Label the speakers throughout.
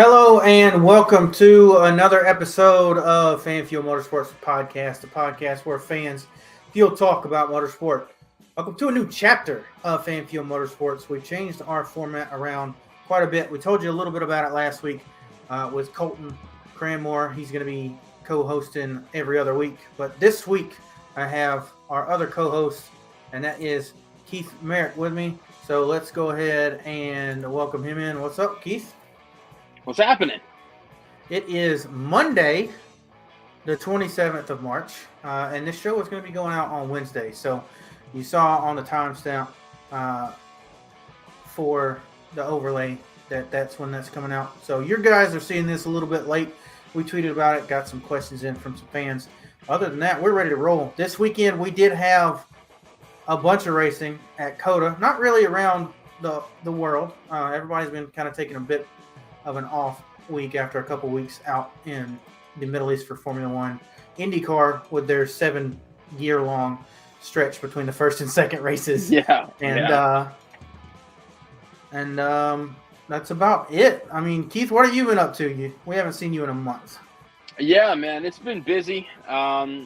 Speaker 1: Hello and welcome to another episode of Fan Fuel Motorsports Podcast, the podcast where fans fuel talk about motorsport. Welcome to a new chapter of Fan Fuel Motorsports. We've changed our format around quite a bit. We told you a little bit about it last week with Colton Cranmore. He's going to be co-hosting every other week. But this week I have our other co-host, and that is Keith Merrick with me. So let's go ahead and welcome him in. What's up, Keith?
Speaker 2: What's happening?
Speaker 1: It is Monday, the 27th of March, and this show is going to be going out on Wednesday. So you saw on the timestamp for the overlay that's when that's coming out. So your guys are seeing this a little bit late. We tweeted about it, got some questions in from some fans. Other than that, we're ready to roll. This weekend, we did have a bunch of racing at COTA, not really around the world. Everybody's been kind of taking a bit of an off week after a couple weeks out in the Middle East for Formula One. IndyCar with their 7-year-long stretch between the first and second races. And that's about it. I mean, Keith, what have you been up to? We haven't seen you in a month.
Speaker 2: Yeah, man, it's been busy.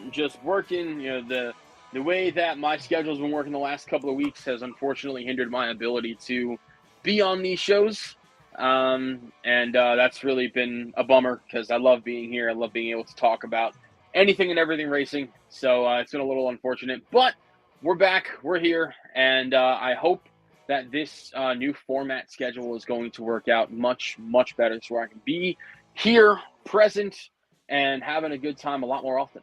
Speaker 2: Just working. The way that my schedule's been working the last couple of weeks has unfortunately hindered my ability to be on these shows. That's really been a bummer because I love being here. I love being able to talk about anything and everything racing. So it's been a little unfortunate, but we're back. We're here. And I hope that this new format schedule is going to work out much, much better so I can be here, present, and having a good time a lot more often.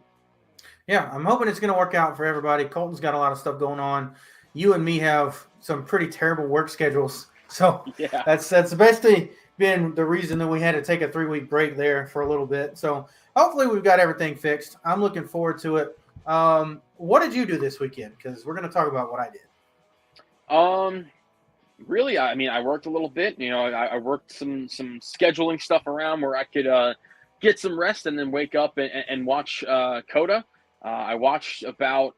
Speaker 1: Yeah, I'm hoping it's going to work out for everybody. Colton's got a lot of stuff going on. You and me have some pretty terrible work schedules. So
Speaker 2: yeah,
Speaker 1: that's basically been the reason that we had to take a 3-week break there for a little bit. So hopefully we've got everything fixed. I'm looking forward to it. What did you do this weekend? Because we're going to talk about what I did.
Speaker 2: Really, I mean, I worked a little bit. I worked some scheduling stuff around where I could get some rest and then wake up and watch COTA. I watched about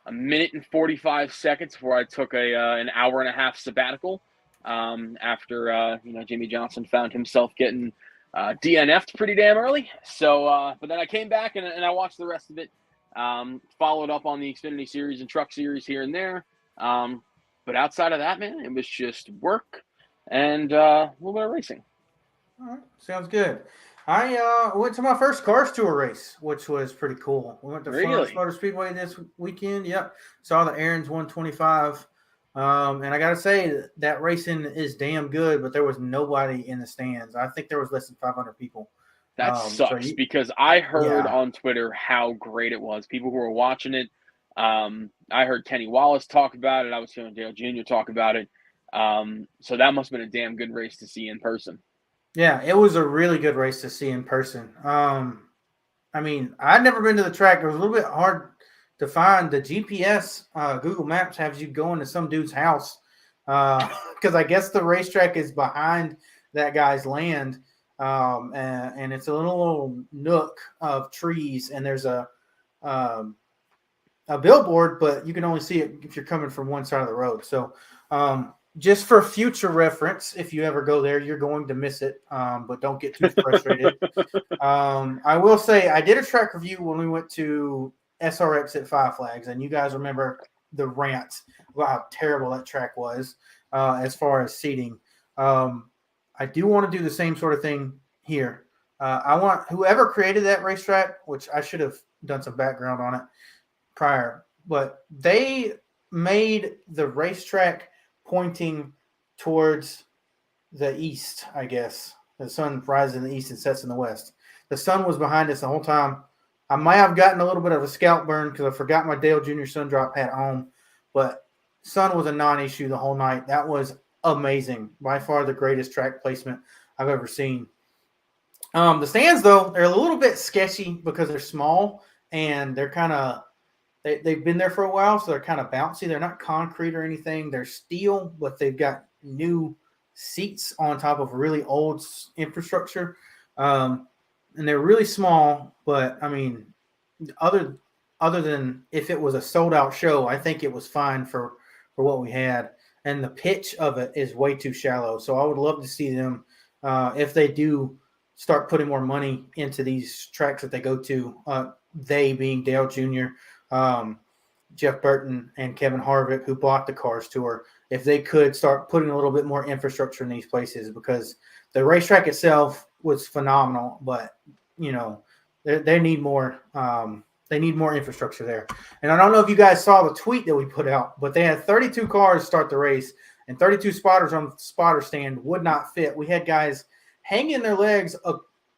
Speaker 2: a minute and 45 seconds before I took an hour and a half sabbatical after Jimmy Johnson found himself getting DNF'd pretty damn early. So, but then I came back and I watched the rest of it. Followed up on the Xfinity Series and Truck Series here and there. But outside of that, man, it was just work and a little bit of racing.
Speaker 1: All right, sounds good. I went to my first Cars Tour race, which was pretty cool. We went to Florence Motor Speedway this weekend. Yep. Saw the Aaron's 125. And I got to say, that racing is damn good, but there was nobody in the stands. I think there was less than 500 people.
Speaker 2: That sucks because I heard on Twitter how great it was. People who were watching it. I heard Kenny Wallace talk about it. I was hearing Dale Jr. talk about it. So that must have been a damn good race to see in person.
Speaker 1: Yeah, it was a really good race to see in person. I mean, I'd never been to the track. It was a little bit hard to find. The GPS, Google Maps has you going to some dude's house because I guess the racetrack is behind that guy's land, and it's a little nook of trees, and there's a billboard, but you can only see it if you're coming from one side of the road. So just for future reference, if you ever go there, you're going to miss it, but don't get too frustrated. I will say I did a track review when we went to SRX at Five Flags, and you guys remember the rant about how terrible that track was as far as seating. I do want to do the same sort of thing here. I want whoever created that racetrack, which I should have done some background on it prior, but they made the racetrack pointing towards the east, I guess. The sun rises in the east and sets in the west. The sun was behind us the whole time. I might have gotten a little bit of a scalp burn because I forgot my Dale Jr. sun drop hat home, but sun was a non-issue the whole night. That was amazing. By far the greatest track placement I've ever seen. The stands, though, they're a little bit sketchy because they're small and they're kind of they've been there for a while, so they're kind of bouncy. They're not concrete or anything. They're steel, but they've got new seats on top of really old infrastructure. And they're really small, but, I mean, other than if it was a sold-out show, I think it was fine for what we had. And the pitch of it is way too shallow, so I would love to see them if they do start putting more money into these tracks that they go to, they being Dale Jr., Jeff Burton, and Kevin Harvick, who bought the Cars Tour, if they could start putting a little bit more infrastructure in these places, because the racetrack itself was phenomenal, but they need more. They need more infrastructure there. And I don't know if you guys saw the tweet that we put out, but they had 32 cars start the race, and 32 spotters on the spotter stand would not fit. We had guys hanging their legs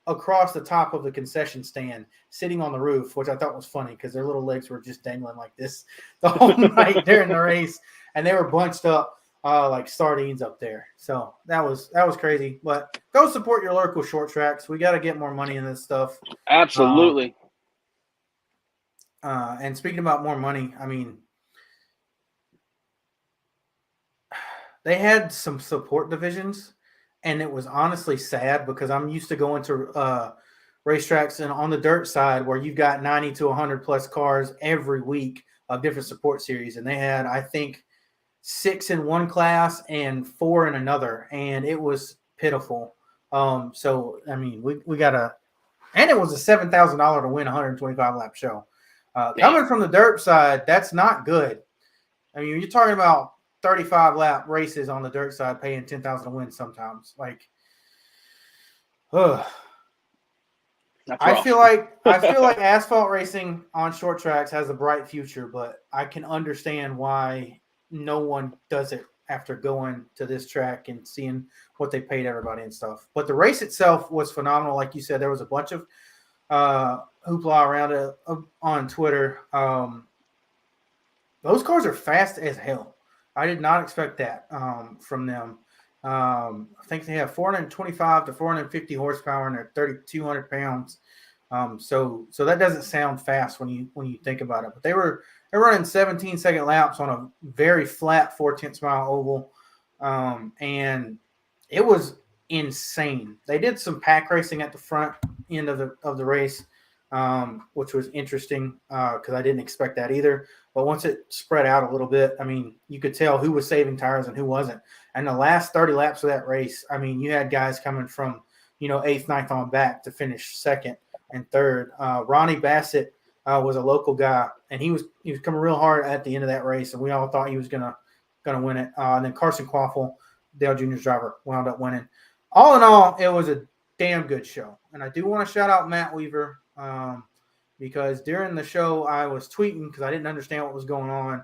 Speaker 1: across the top of the concession stand, sitting on the roof, which I thought was funny because their little legs were just dangling like this the whole night during the race, and they were bunched up like sardines up there. So that was crazy. But go support your local short tracks. We got to get more money in this stuff.
Speaker 2: Absolutely.
Speaker 1: And speaking about more money, I mean, they had some support divisions, and it was honestly sad because I'm used to going to racetracks and on the dirt side where you've got 90 to 100 plus cars every week of different support series. And they had, I think, 6 in one class and 4 in another, and it was pitiful. So, I mean, we got to – and it was a $7,000 to win a 125-lap show. Coming from the dirt side, that's not good. I mean, you're talking about 35-lap races on the dirt side paying $10,000 to win sometimes. Like, I feel like asphalt racing on short tracks has a bright future, but I can understand why no one does it after going to this track and seeing what they paid everybody and stuff. But the race itself was phenomenal. Like you said, there was a bunch of hoopla around it on Twitter. Those cars are fast as hell. I did not expect that from them. I think they have 425 to 450 horsepower and they're 3,200 pounds. So that doesn't sound fast when you think about it. But they're running 17-second laps on a very flat 4/10 mile oval, and it was insane. They did some pack racing at the front end of the race, which was interesting because I didn't expect that either. But once it spread out a little bit, I mean, you could tell who was saving tires and who wasn't. And the last 30 laps of that race, I mean, you had guys coming from, 8th, 9th on back to finish 2nd and 3rd. Ronnie Bassett was a local guy, and he was coming real hard at the end of that race, and we all thought he was gonna win it. And then Carson Quaffle, Dale Jr.'s driver, wound up winning. All in all, it was a damn good show. And I do want to shout out Matt Weaver, because during the show I was tweeting because I didn't understand what was going on.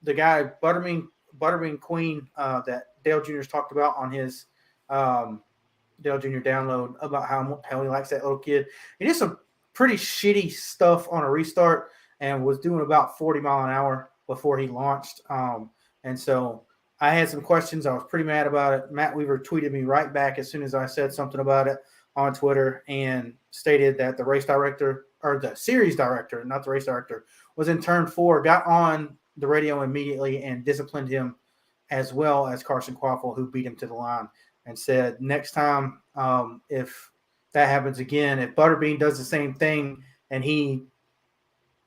Speaker 1: The guy Butterbean Queen that Dale Jr.'s talked about on his Dale Jr. download about how he likes that little kid. He did some pretty shitty stuff on a restart and was doing about 40 mile an hour before he launched. And so I had some questions. I was pretty mad about it. Matt Weaver tweeted me right back as soon as I said something about it on Twitter and stated that the race director, or the series director, not the race director, was in turn 4, got on the radio immediately and disciplined him, as well as Carson Quaffle, who beat him to the line, and said, next time, if that happens again, if Butterbean does the same thing and he,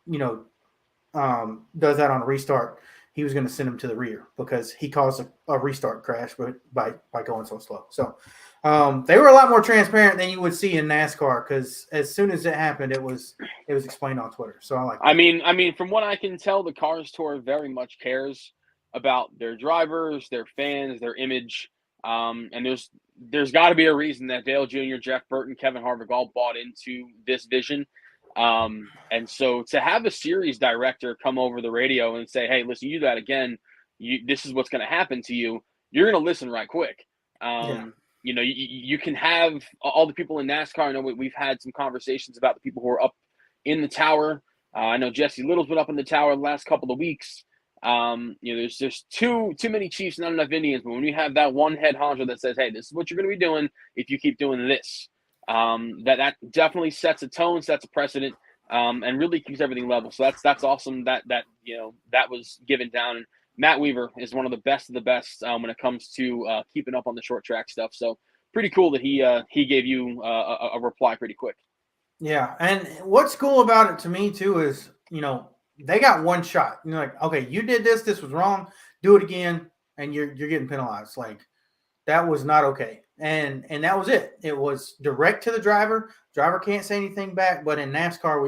Speaker 1: does that on a restart, he was going to send him to the rear because he caused a restart crash by going so slow. So they were a lot more transparent than you would see in NASCAR because as soon as it happened, it was explained on Twitter. So I like that.
Speaker 2: I mean, from what I can tell, the Cars Tour very much cares about their drivers, their fans, their image. And there's got to be a reason that Dale Jr., Jeff Burton, Kevin Harvick all bought into this vision. And so to have a series director come over the radio and say, hey, listen, you do that again, this is what's going to happen to you. You're going to listen right quick. You can have all the people in NASCAR. I know we've had some conversations about the people who are up in the tower. I know Jesse Little's been up in the tower the last couple of weeks. There's just too many Chiefs, not enough Indians. But when you have that one head honcho that says, hey, this is what you're going to be doing if you keep doing this, that definitely sets a tone, sets a precedent, and really keeps everything level. So that's awesome that was given down. And Matt Weaver is one of the best of the best when it comes to keeping up on the short track stuff. So pretty cool that he gave you a reply pretty quick.
Speaker 1: Yeah, and what's cool about it to me too is they got one shot. You're like, okay, you did this was wrong. Do it again, and you're getting penalized. Like that was not okay. and that was it. It was direct to the driver. Driver can't say anything back. But in NASCAR,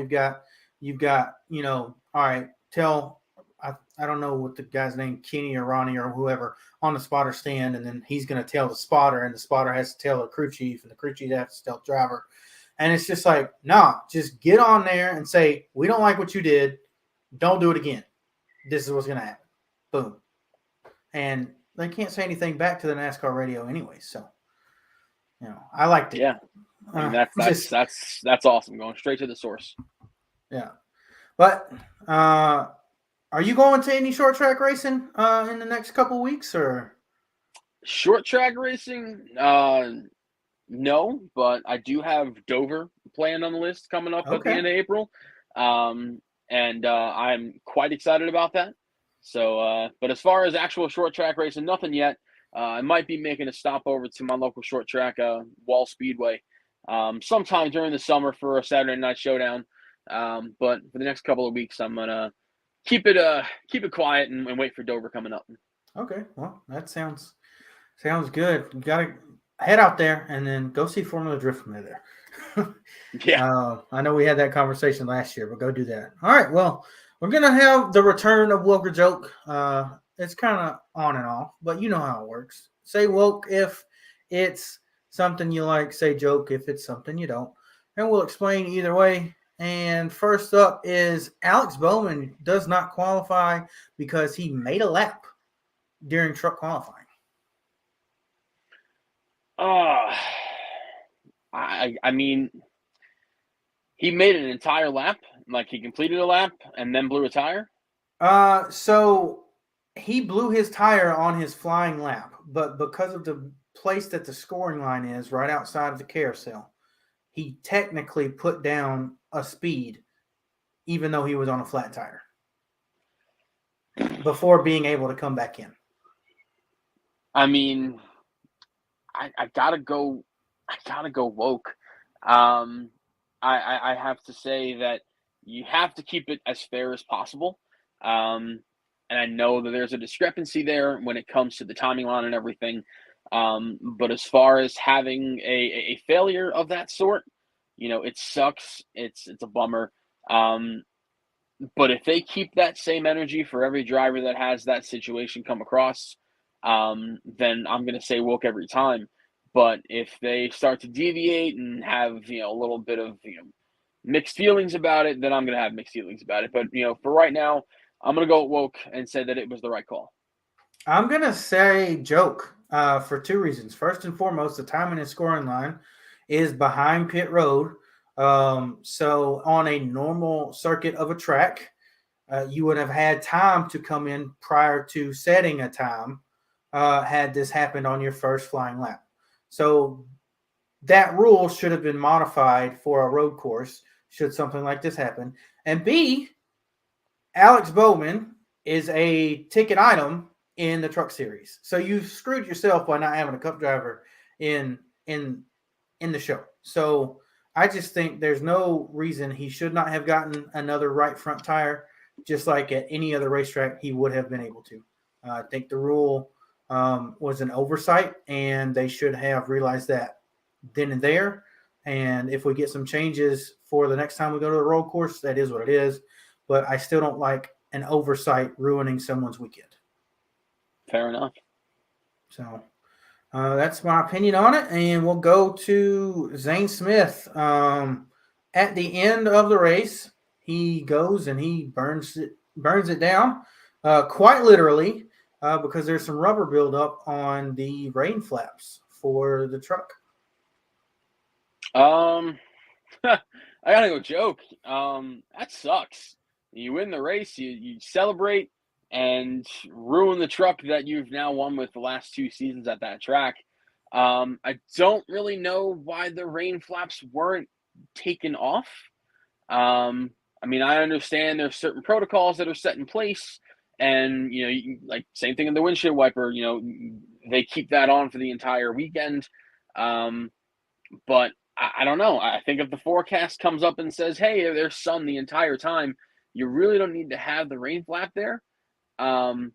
Speaker 1: you've got all right, tell I don't know what the guy's name, Kenny or Ronnie or whoever, on the spotter stand, and then he's going to tell the spotter, and the spotter has to tell the crew chief, and the crew chief has to tell the driver. And it's just like, nah, just get on there and say, we don't like what you did. Don't do it again. This is what's going to happen. Boom. And they can't say anything back to the NASCAR radio anyway. So, I liked it.
Speaker 2: Yeah. I mean, that's awesome. Going straight to the source.
Speaker 1: Yeah. But are you going to any short track racing in the next couple weeks or? Short
Speaker 2: track racing? No, but I do have Dover planned on the list coming up at the end of April. And I'm quite excited about that. So, but as far as actual short track racing, nothing yet. I might be making a stop over to my local short track, Wall Speedway, sometime during the summer for a Saturday night showdown. But for the next couple of weeks, I'm gonna keep it quiet and wait for Dover coming up.
Speaker 1: Okay, well, that sounds good. You gotta head out there and then go see Formula Drift from there.
Speaker 2: Yeah,
Speaker 1: I know we had that conversation last year, but go do that. All right, well, we're gonna have the return of Woke or Joke. It's kind of on and off, but you know how it works. Say woke if it's something you like. Say joke if it's something you don't. And we'll explain either way. And first up is Alex Bowman does not qualify because he made a lap during truck qualifying.
Speaker 2: I mean, he made an entire lap, like he completed a lap and then blew a tire.
Speaker 1: So he blew his tire on his flying lap, but because of the place that the scoring line is right outside of the carousel, he technically put down a speed, even though he was on a flat tire, before being able to come back in.
Speaker 2: I mean, I gotta go woke. I have to say that you have to keep it as fair as possible. And I know that there's a discrepancy there when it comes to the timing line and everything. But as far as having a failure of that sort, it sucks. It's a bummer. But if they keep that same energy for every driver that has that situation come across, then I'm going to say woke every time. But if they start to deviate and have, a little bit of, mixed feelings about it, then I'm going to have mixed feelings about it. But, for right now, I'm going to go woke and say that it was the right call.
Speaker 1: I'm going to say joke for two reasons. First and foremost, the timing and scoring line is behind pit road. So on a normal circuit of a track, you would have had time to come in prior to setting a time had this happened on your first flying lap. So that rule should have been modified for a road course should something like this happen. And B, Alex Bowman is a ticket item in the truck series. So you screwed yourself by not having a cup driver in the show. So I just think there's no reason he should not have gotten another right front tire, just like at any other racetrack he would have been able to. I think the rule was an oversight, and they should have realized that then and there. And if we get some changes for the next time we go to the road course, that is what it is. But I still don't like an oversight ruining someone's weekend.
Speaker 2: Fair enough.
Speaker 1: So that's my opinion on it. And we'll go to Zane Smith. At the end of the race, he goes and he burns it down, quite literally, because there's some rubber buildup on the rain flaps for the truck.
Speaker 2: I gotta go joke. That sucks. You win the race, you celebrate and ruin the truck that you've now won with the last 2 seasons at that track. I don't really know why the rain flaps weren't taken off. I mean, I understand there's certain protocols that are set in place, and like same thing in the windshield wiper. They keep that on for the entire weekend. But I don't know. I think if the forecast comes up and says, "Hey, there's sun the entire time," you really don't need to have the rain flap there. And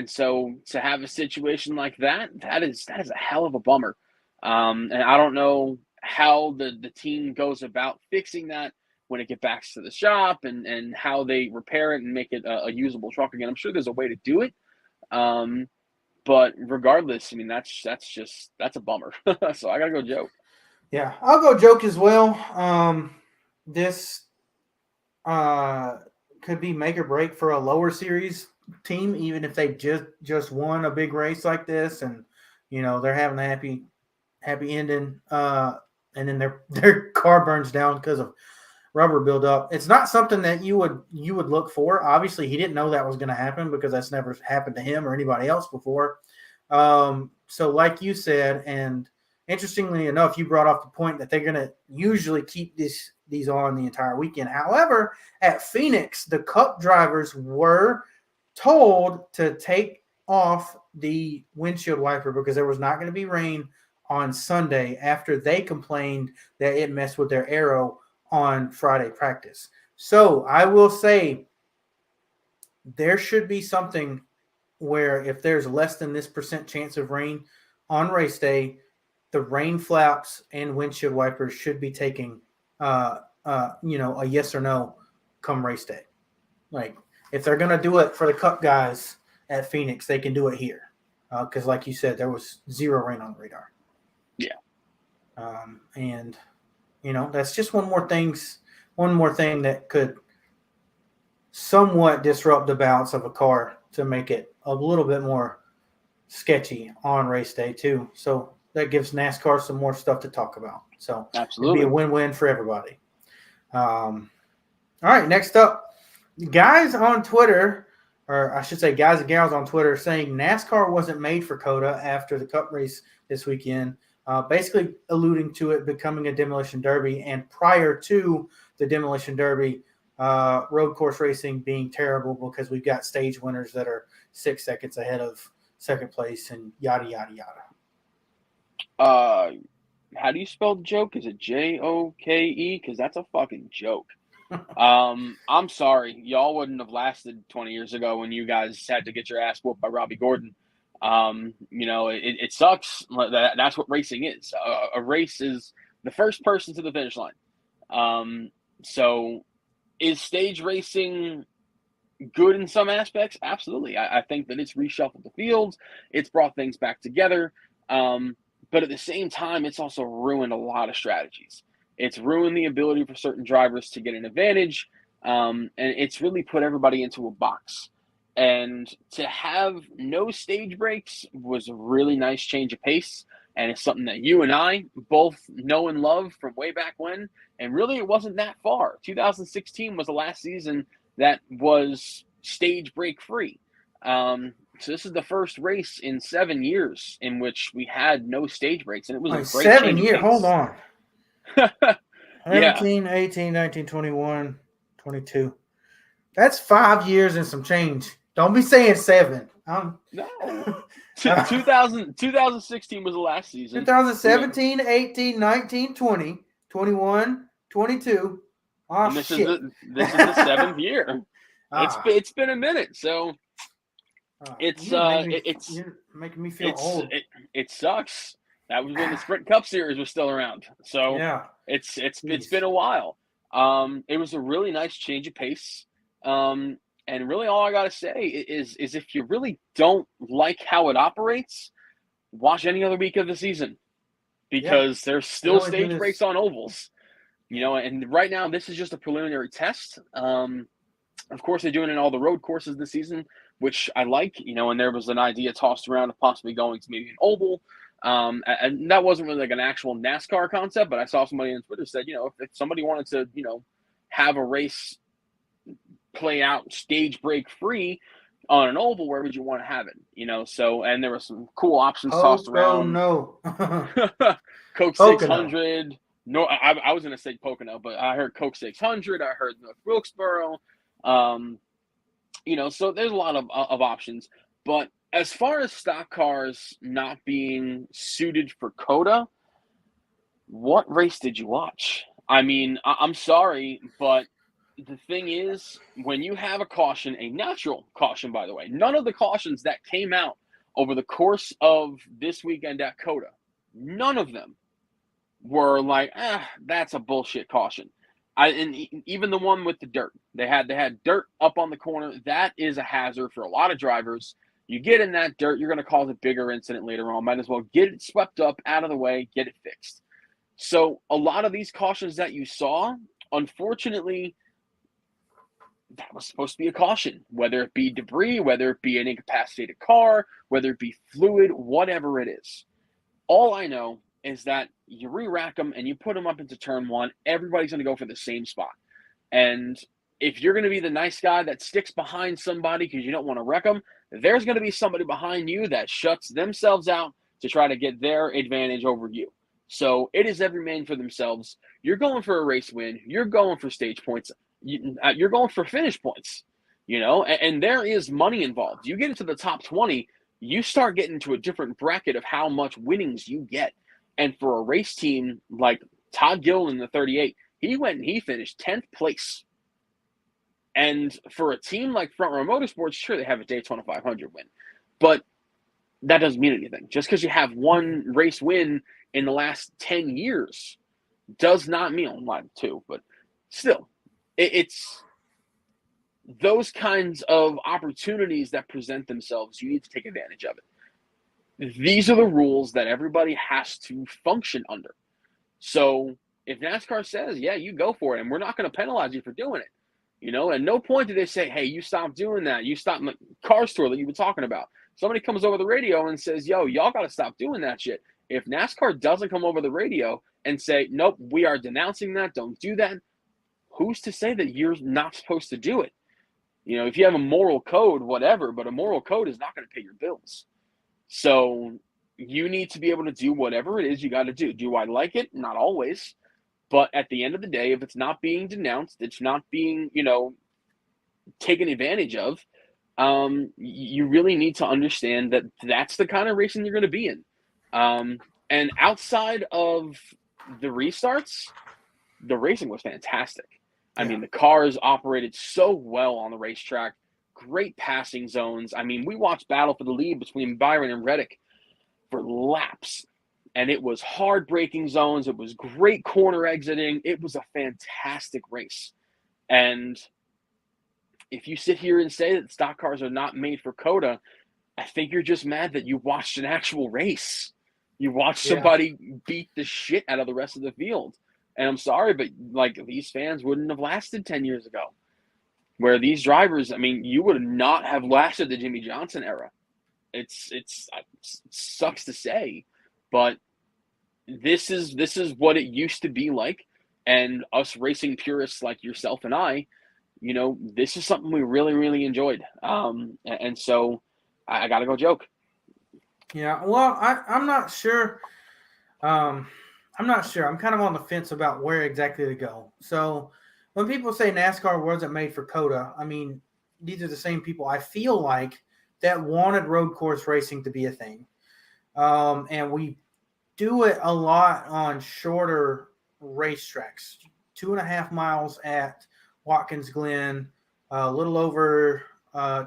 Speaker 2: so to have a situation like that is a hell of a bummer. And I don't know how the team goes about fixing that when it gets back to the shop and how they repair it and make it a usable truck again. I'm sure there's a way to do it. But regardless, I mean, that's a bummer. So I got to go Joe.
Speaker 1: Yeah, I'll go joke as well. This could be make or break for a lower series team, even if they just won a big race like this, and they're having a happy ending, and then their car burns down because of rubber buildup. It's not something that you would look for. Obviously, he didn't know that was going to happen because that's never happened to him or anybody else before. So like you said, and interestingly enough, you brought up the point that they're going to usually keep these on the entire weekend. However, at Phoenix, the Cup drivers were told to take off the windshield wiper because there was not going to be rain on Sunday after they complained that it messed with their aero on Friday practice. So I will say there should be something where if there's less than this % chance of rain on race day, the rain flaps and windshield wipers should be taking a yes or no come race day. Like if they're going to do it for the Cup guys at Phoenix, they can do it here. Because like you said, there was zero rain on the radar.
Speaker 2: Yeah.
Speaker 1: And that's just one more thing that could somewhat disrupt the balance of a car to make it a little bit more sketchy on race day too. So that gives NASCAR some more stuff to talk about. So
Speaker 2: absolutely,
Speaker 1: it'd be a win-win for everybody. All right, next up, guys on Twitter, or I should say guys and gals on Twitter, saying NASCAR wasn't made for COTA after the Cup race this weekend. Basically alluding to it becoming a demolition derby, and prior to the demolition derby, road course racing being terrible because we've got stage winners that are 6 seconds ahead of second place and yada yada yada.
Speaker 2: How do you spell joke? Is it Joke? Because that's a fucking joke. I'm sorry, y'all wouldn't have lasted 20 years ago when you guys had to get your ass whooped by Robbie Gordon. It sucks. That's what racing is. A race is the first person to the finish line. So is stage racing good in some aspects? Absolutely. I think that it's reshuffled the fields. It's brought things back together. But at the same time, it's also ruined a lot of strategies. It's ruined the ability for certain drivers to get an advantage. And it's really put everybody into a box. And to have no stage breaks was a really nice change of pace. And it's something that you and I both know and love from way back when. And really, it wasn't that far. 2016 was the last season that was stage break free. So this is the first race in 7 years in which we had no stage breaks. And it was a great
Speaker 1: 7 years. Hold on.
Speaker 2: Yeah.
Speaker 1: 17, 18, 19, 21, 22. That's 5 years and some change. Don't be saying 7.
Speaker 2: No. 2016 was the last season.
Speaker 1: 2017, 18, 19, 20, 21, 22. Oh,
Speaker 2: and this
Speaker 1: shit.
Speaker 2: is the 7th year. It's been a minute, so
Speaker 1: you're making me feel old.
Speaker 2: It sucks. That was when the Sprint Cup Series was still around. So
Speaker 1: yeah,
Speaker 2: it's been a while. It was a really nice change of pace. And really all I got to say is if you really don't like how it operates, watch any other week of the season because there's still stage breaks on ovals. And right now this is just a preliminary test. Of course, they're doing it in all the road courses this season, which I like, and there was an idea tossed around of possibly going to maybe an oval. And that wasn't really like an actual NASCAR concept, but I saw somebody on Twitter said, if somebody wanted to, have a race play out stage break free on an oval, where would you want to have it? So, and there were some cool options tossed around.
Speaker 1: No.
Speaker 2: Coke 600. No, I was going to say Pocono, but I heard Coke 600. I heard North Wilkesboro. So there's a lot of options. But as far as stock cars not being suited for COTA, what race did you watch? I mean, I'm sorry, but the thing is, when you have a caution, a natural caution, by the way, none of the cautions that came out over the course of this weekend at COTA None of them were like, that's a bullshit caution. And even the one with the dirt, they had dirt up on the corner. That is a hazard for a lot of drivers. You get in that dirt, you're going to cause a bigger incident later on. Might as well get it swept up, out of the way, get it fixed. So a lot of these cautions that you saw, unfortunately, that was supposed to be a caution, whether it be debris, whether it be an incapacitated car, whether it be fluid, whatever it is. All I know is that you re-rack them and you put them up into turn one, everybody's going to go for the same spot. And if you're going to be the nice guy that sticks behind somebody because you don't want to wreck them, there's going to be somebody behind you that shuts themselves out to try to get their advantage over you. So it is every man for themselves. You're going for a race win. You're going for stage points. You're going for finish points, and there is money involved. You get into the top 20, you start getting to a different bracket of how much winnings you get. And for a race team like Todd Gillen in the 38, he went and he finished 10th place. And for a team like Front Row Motorsports, sure, they have a Daytona 500 win, but that doesn't mean anything. Just because you have one race win in the last 10 years does not mean, well, two, but still, it's those kinds of opportunities that present themselves. You need to take advantage of it. These are the rules that everybody has to function under. So if NASCAR says, yeah, you go for it, and we're not going to penalize you for doing it, at no point do they say, hey, you stop doing that. You stop the car store that you've been talking about. Somebody comes over the radio and says, yo, y'all got to stop doing that shit. If NASCAR doesn't come over the radio and say, nope, we are denouncing that, don't do that, who's to say that you're not supposed to do it? If you have a moral code, whatever, but a moral code is not going to pay your bills. So you need to be able to do whatever it is you got to do. Do I like it? Not always. But at the end of the day, if it's not being denounced, it's not being, taken advantage of, you really need to understand that that's the kind of racing you're going to be in. And outside of the restarts, the racing was fantastic. I mean, the cars operated so well on the racetrack, great passing zones. I mean, we watched battle for the lead between Byron and Reddick for laps, and it was hard braking zones. It was great corner exiting. It was a fantastic race. And if you sit here and say that stock cars are not made for COTA, I think you're just mad that you watched an actual race. You watched somebody beat the shit out of the rest of the field. And I'm sorry, but these fans wouldn't have lasted 10 years ago. Where these drivers, I mean, you would not have lasted the Jimmy Johnson era. It sucks to say, but this is what it used to be like. And us racing purists like yourself and I, this is something we really, really enjoyed. And so I got to go joke.
Speaker 1: Yeah, well, I'm not sure. I'm not sure. I'm kind of on the fence about where exactly to go. So when people say NASCAR wasn't made for COTA, I mean, these are the same people I feel like that wanted road course racing to be a thing. And we do it a lot on shorter racetracks, 2.5 miles at Watkins Glen, a little over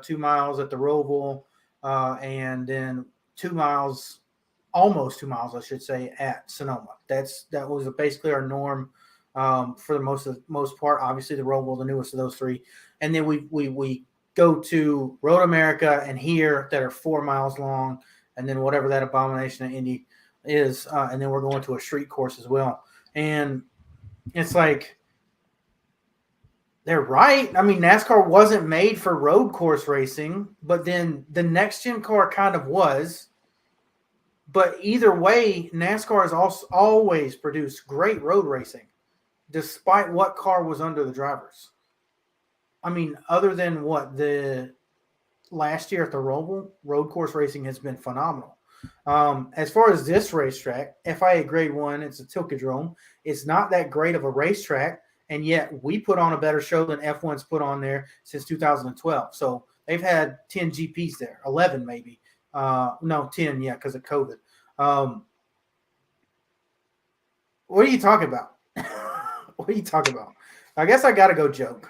Speaker 1: 2 miles at the Roval, and then 2 miles, almost 2 miles, I should say, at Sonoma. That was basically our norm for the most part. Obviously, the Roval, the newest of those three, and then we go to Road America and here that are 4 miles long, and then whatever that abomination of Indy is, and then we're going to a street course as well. And it's like they're right. I mean, NASCAR wasn't made for road course racing, but then the next gen car kind of was. But either way, NASCAR has also always produced great road racing, despite what car was under the drivers. I mean, other than what the last year at the Roval, road course racing has been phenomenal. As far as this racetrack, FIA Grade 1, it's a Tilkedrome. It's not that great of a racetrack, and yet we put on a better show than F1's put on there since 2012. So they've had 10 GPs there, 11 maybe. No, 10, yeah, because of COVID. What are you talking about? What are you talking about? I guess I got to go joke.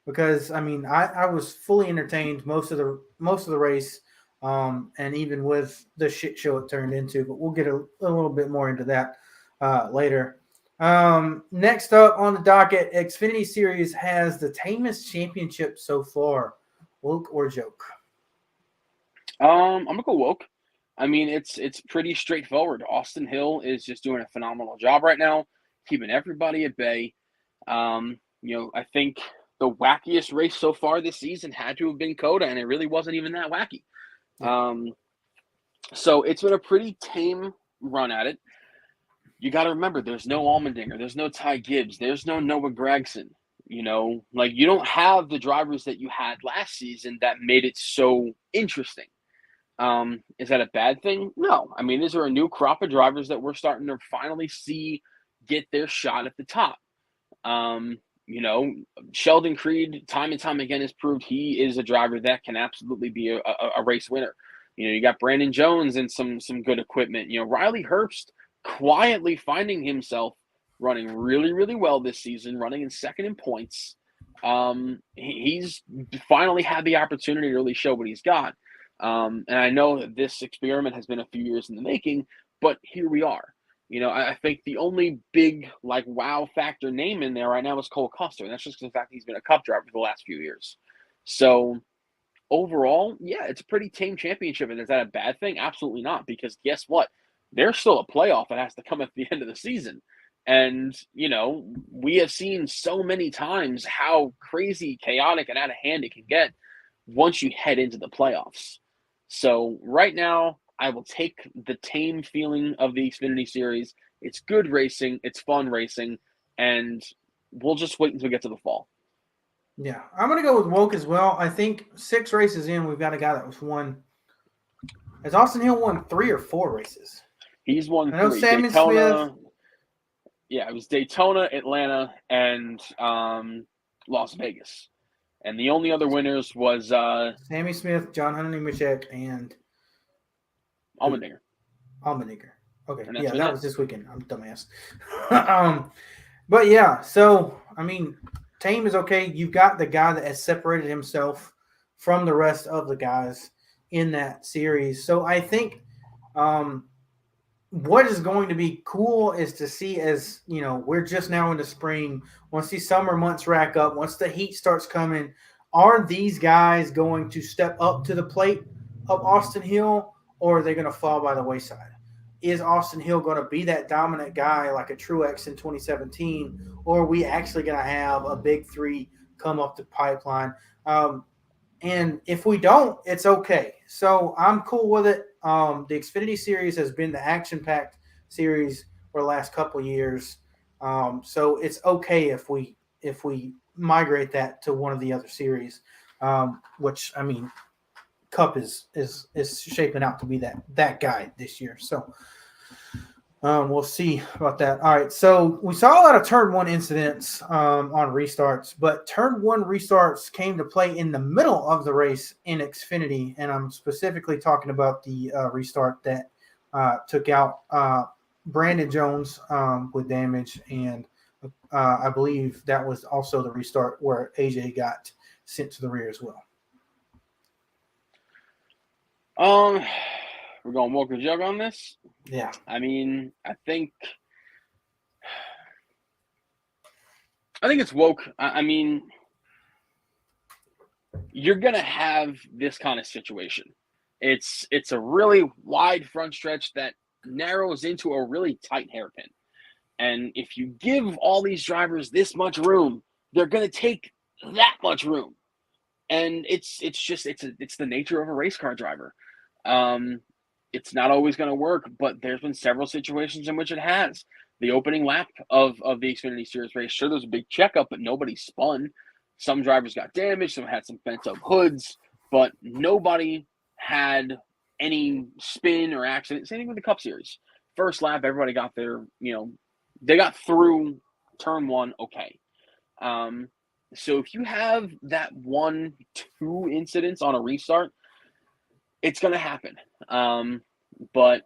Speaker 1: Because I mean, I was fully entertained most of the race. and even with the shit show it turned into. But we'll get a little bit more into that later. Next up on the docket, Xfinity Series has the tamest championship so far. Woke or joke?
Speaker 2: I'm gonna go woke. I mean, it's pretty straightforward. Austin Hill is just doing a phenomenal job right now, keeping everybody at bay. I think the wackiest race so far this season had to have been COTA, and it really wasn't even that wacky. So it's been a pretty tame run at it. You got to remember, there's no Allmendinger, there's no Ty Gibbs, there's no Noah Gragson. You don't have the drivers that you had last season that made it so interesting. Is that a bad thing? No. I mean, is there a new crop of drivers that we're starting to finally see get their shot at the top? Sheldon Creed, time and time again, has proved he is a driver that can absolutely be a race winner. You got Brandon Jones and some good equipment. Riley Herbst quietly finding himself running really, really well this season, running in second in points. He's finally had the opportunity to really show what he's got. And I know that this experiment has been a few years in the making, but here we are. I think the only big wow factor name in there right now is Cole Custer, and that's just the fact that he's been a Cup driver for the last few years. So overall, yeah, it's a pretty tame championship. And is that a bad thing? Absolutely not, because guess what? There's still a playoff that has to come at the end of the season. And, we have seen so many times how crazy, chaotic, and out of hand it can get once you head into the playoffs. So right now, I will take the tame feeling of the Xfinity Series. It's good racing. It's fun racing. And we'll just wait until we get to the fall.
Speaker 1: Yeah, I'm going to go with woke as well. I think 6 races in, we've got a guy that was won. Has Austin Hill won 3 or 4 races?
Speaker 2: He's won 3.
Speaker 1: I know Sammy Smith.
Speaker 2: Yeah, it was Daytona, Atlanta, and Las Vegas. And the only other winners was
Speaker 1: Sammy Smith, John Hunter Nemechek, and
Speaker 2: Allmendinger.
Speaker 1: Okay, yeah, that was this weekend. I'm a dumbass. But yeah, so I mean, tame is okay. You've got the guy that has separated himself from the rest of the guys in that series. So I think what is going to be cool is to see, as we're just now in the spring, once these summer months rack up, once the heat starts coming, are these guys going to step up to the plate of Austin Hill, or are they going to fall by the wayside? Is Austin Hill going to be that dominant guy like a Truex in 2017, or are we actually going to have a big 3 come up the pipeline? And if we don't, it's okay. So I'm cool with it. The Xfinity Series has been the action-packed series for the last couple of years. So it's okay if we migrate that to one of the other series, which, I mean, Cup is shaping out to be that guy this year. So we'll see about that. All right, so we saw a lot of turn 1 incidents on restarts, but turn 1 restarts came to play in the middle of the race in Xfinity, and I'm specifically talking about the restart that took out Brandon Jones with damage, and I believe that was also the restart where AJ got sent to the rear as well.
Speaker 2: We're going woke or jug on this?
Speaker 1: Yeah.
Speaker 2: I mean, I think it's woke. I mean, you're going to have this kind of situation. It's a really wide front stretch that narrows into a really tight hairpin. And if you give all these drivers this much room, they're going to take that much room. And it's the nature of a race car driver. It's not always going to work, but there's been several situations in which it has. The opening lap of the Xfinity Series race, sure, there's a big checkup, but nobody spun. Some drivers got damaged, some had some bent up hoods, but nobody had any spin or accident. Same thing with the Cup Series. First lap, everybody got their, they got through turn 1 okay. So if you have that 1-2 incidents on a restart, it's going to happen. But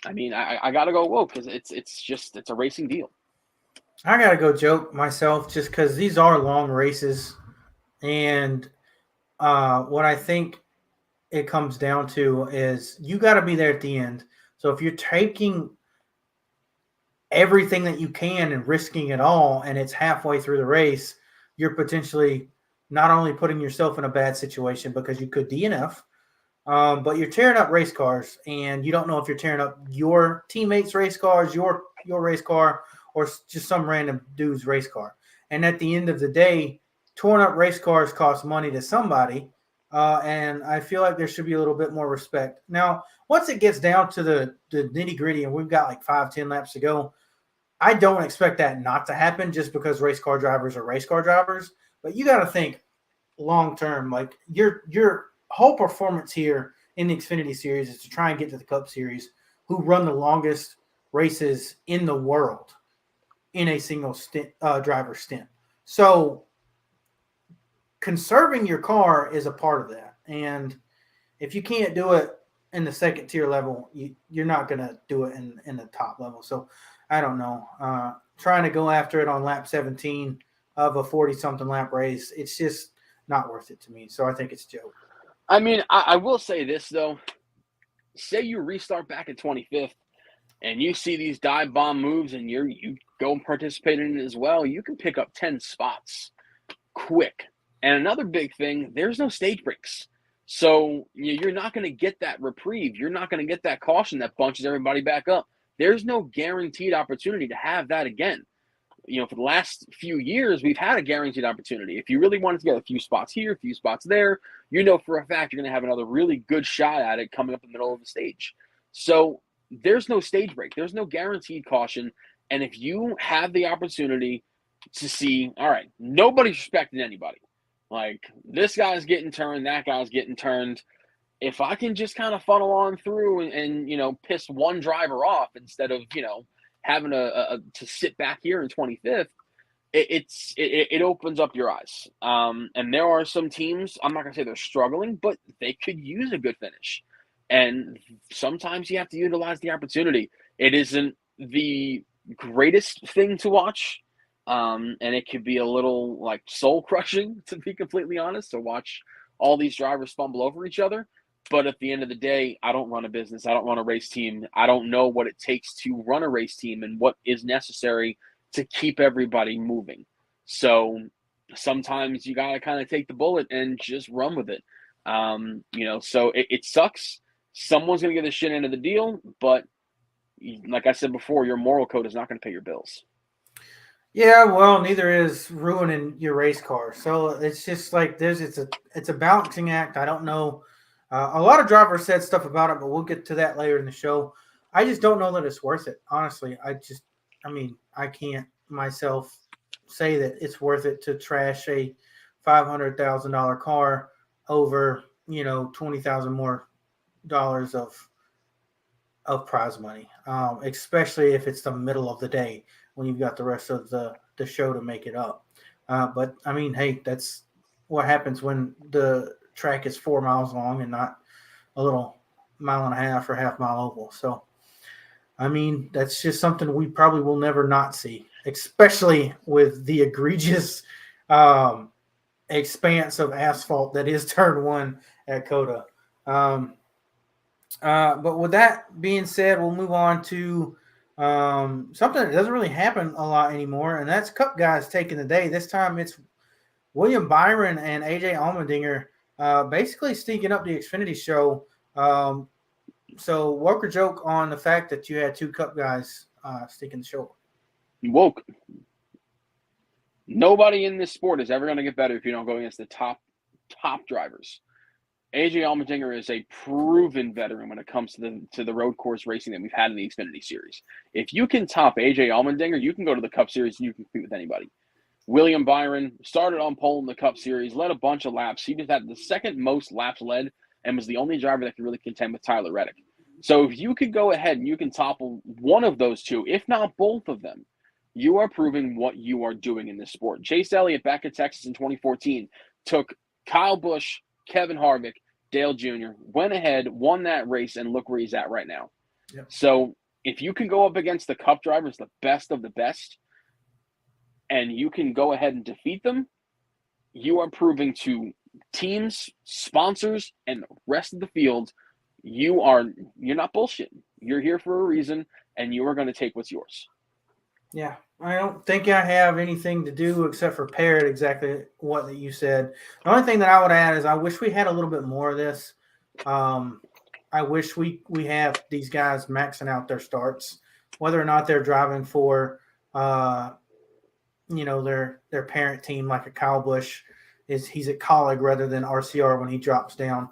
Speaker 2: I mean, I got to go woke because it's a racing deal.
Speaker 1: I got to go joke myself just because these are long races. And what I think it comes down to is you got to be there at the end. So if you're taking everything that you can and risking it all, and it's halfway through the race, you're potentially not only putting yourself in a bad situation because you could DNF, but you're tearing up race cars, and you don't know if you're tearing up your teammates' race cars, your race car, or just some random dude's race car. And at the end of the day, torn up race cars cost money to somebody, and I feel like there should be a little bit more respect. Now, once it gets down to the nitty gritty, and we've got like 5-10 laps to go, I don't expect that not to happen just because race car drivers are race car drivers. But you got to think long term. Like your whole performance here in the Xfinity Series is to try and get to the Cup Series, who run the longest races in the world in a single driver stint. So conserving your car is a part of that. And if you can't do it in the second tier level, you're not going to do it in the top level. So I don't know. Trying to go after it on lap 17 of a 40-something lap race, it's just not worth it to me. So I think it's a joke.
Speaker 2: I mean, I will say this, though. Say you restart back at 25th and you see these dive bomb moves and you go and participate in it as well, you can pick up 10 spots quick. And another big thing, there's no stage breaks. So you're not going to get that reprieve. You're not going to get that caution that bunches everybody back up. There's no guaranteed opportunity to have that again. For the last few years, we've had a guaranteed opportunity. If you really wanted to get a few spots here, a few spots there, for a fact you're going to have another really good shot at it coming up in the middle of the stage. So there's no stage break. There's no guaranteed caution. And if you have the opportunity to see, all right, nobody's respecting anybody. Like, this guy's getting turned, that guy's getting turned. If I can just kind of funnel on through and piss one driver off instead of, having to sit back here in 25th, it opens up your eyes. And there are some teams, I'm not going to say they're struggling, but they could use a good finish. And sometimes you have to utilize the opportunity. It isn't the greatest thing to watch. And it could be a little like soul crushing, to be completely honest, to watch all these drivers fumble over each other. But at the end of the day, I don't run a business. I don't run a race team. I don't know what it takes to run a race team and what is necessary to keep everybody moving. So sometimes you got to kind of take the bullet and just run with it. So it sucks. Someone's going to get the shit end of the deal. But like I said before, your moral code is not going to pay your bills.
Speaker 1: Yeah, well, neither is ruining your race car. So it's just like it's a balancing act. I don't know. A lot of drivers said stuff about it, but we'll get to that later in the show. I just don't know that it's worth it. Honestly, I can't myself say that it's worth it to trash a $500,000 car over, $20,000 more dollars of prize money, especially if it's the middle of the day when you've got the rest of the show to make it up. But hey, that's what happens when the track is 4 miles long and not a little mile and a half or half mile oval. So, that's just something we probably will never not see, especially with the egregious expanse of asphalt that is turn 1 at COTA. But with that being said, we'll move on to something that doesn't really happen a lot anymore, and that's Cup guys taking the day. This time it's William Byron and AJ Allmendinger basically sneaking up the Xfinity show. So woke or joke on the fact that you had 2 Cup guys sneaking the show.
Speaker 2: Woke. Nobody in this sport is ever going to get better if you don't go against the top drivers. AJ Allmendinger is a proven veteran when it comes to the road course racing that we've had in the Xfinity Series. If you can top AJ Allmendinger, you can go to the Cup Series and you can compete with anybody. William Byron started on pole in the Cup Series, led a bunch of laps. He just had the second most laps led and was the only driver that could really contend with Tyler Reddick. So if you could go ahead and you can topple one of those two, if not both of them, you are proving what you are doing in this sport. Chase Elliott back at Texas in 2014 took Kyle Busch, Kevin Harvick, Dale Jr., went ahead, won that race, and look where he's at right now.
Speaker 1: Yep.
Speaker 2: So if you can go up against the Cup drivers, the best of the best, and you can go ahead and defeat them, you are proving to teams, sponsors, and the rest of the field, you're not bullshitting. You're here for a reason, and you are going to take what's yours.
Speaker 1: Yeah, I don't think I have anything to do except for parrot exactly what you said. The only thing that I would add is I wish we had a little bit more of this. I wish we have these guys maxing out their starts, whether or not they're driving for, their parent team like a Kyle Busch he's at Colleague rather than RCR when he drops down.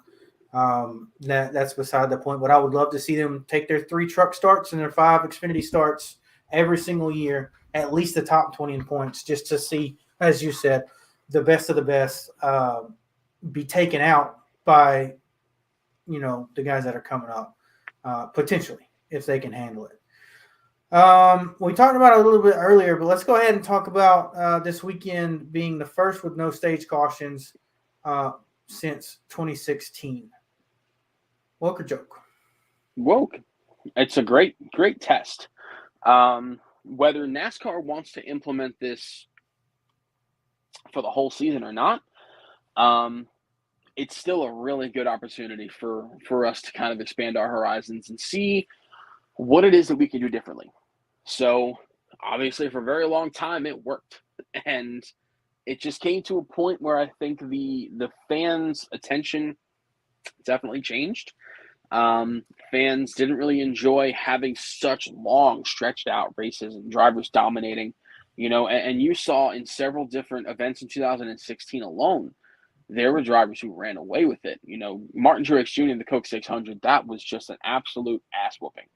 Speaker 1: That's beside the point. But I would love to see them take their 3 truck starts and their 5 Xfinity starts every single year, at least the top 20 in points, just to see, as you said, the best of the best be taken out by, the guys that are coming up, potentially, if they can handle it. We talked about it a little bit earlier, but let's go ahead and talk about this weekend being the first with no stage cautions since 2016. Woke or joke?
Speaker 2: Woke. It's a great test. Whether NASCAR wants to implement this for the whole season or not, it's still a really good opportunity for us to kind of expand our horizons and see what it is that we can do differently. So obviously for a very long time it worked, and it just came to a point where I think the fans' attention definitely changed. Fans didn't really enjoy having such long stretched out races and drivers dominating, and you saw in several different events in 2016 alone, there were drivers who ran away with it. Martin Truex Jr. in the Coke 600, that was just an absolute ass whooping.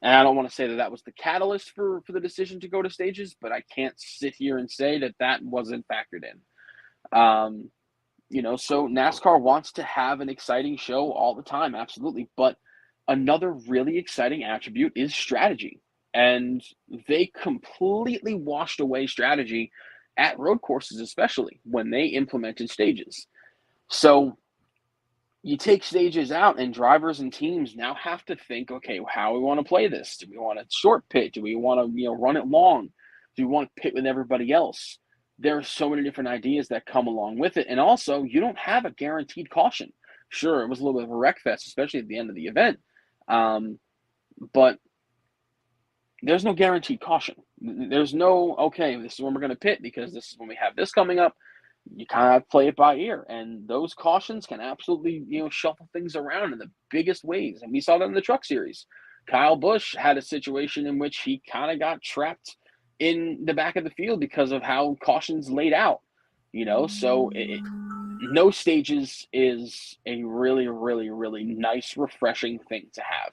Speaker 2: And I don't want to say that was the catalyst for the decision to go to stages, but I can't sit here and say that wasn't factored in. So NASCAR wants to have an exciting show all the time, absolutely. But another really exciting attribute is strategy. And they completely washed away strategy at road courses, especially when they implemented stages. So you take stages out and drivers and teams now have to think, okay, how we want to play this? Do we want to short pit? Do we want to run it long? Do we want to pit with everybody else? There are so many different ideas that come along with it. And also, you don't have a guaranteed caution. Sure, it was a little bit of a wreck fest, especially at the end of the event. But there's no guaranteed caution. There's no, okay, this is when we're going to pit because this is when we have this coming up. You kind of play it by ear. And those cautions can absolutely, shuffle things around in the biggest ways. And we saw that in the Truck Series. Kyle Busch had a situation in which he kind of got trapped in the back of the field because of how cautions laid out, so no stages is a really, really, really nice, refreshing thing to have.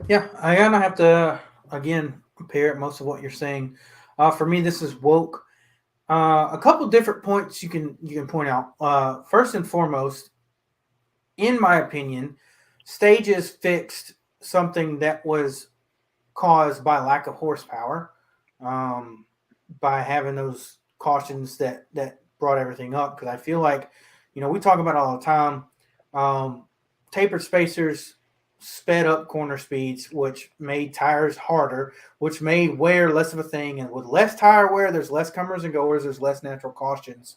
Speaker 1: Yeah, I kind of have to, again, compare most of what you're saying. For me, this is woke. A couple different points you can point out. First and foremost, in my opinion, stages fixed something that was caused by lack of horsepower, by having those cautions that brought everything up. Because I feel like, we talk about it all the time. Tapered spacers sped up corner speeds, which made tires harder, which made wear less of a thing. And with less tire wear, there's less comers and goers, there's less natural cautions.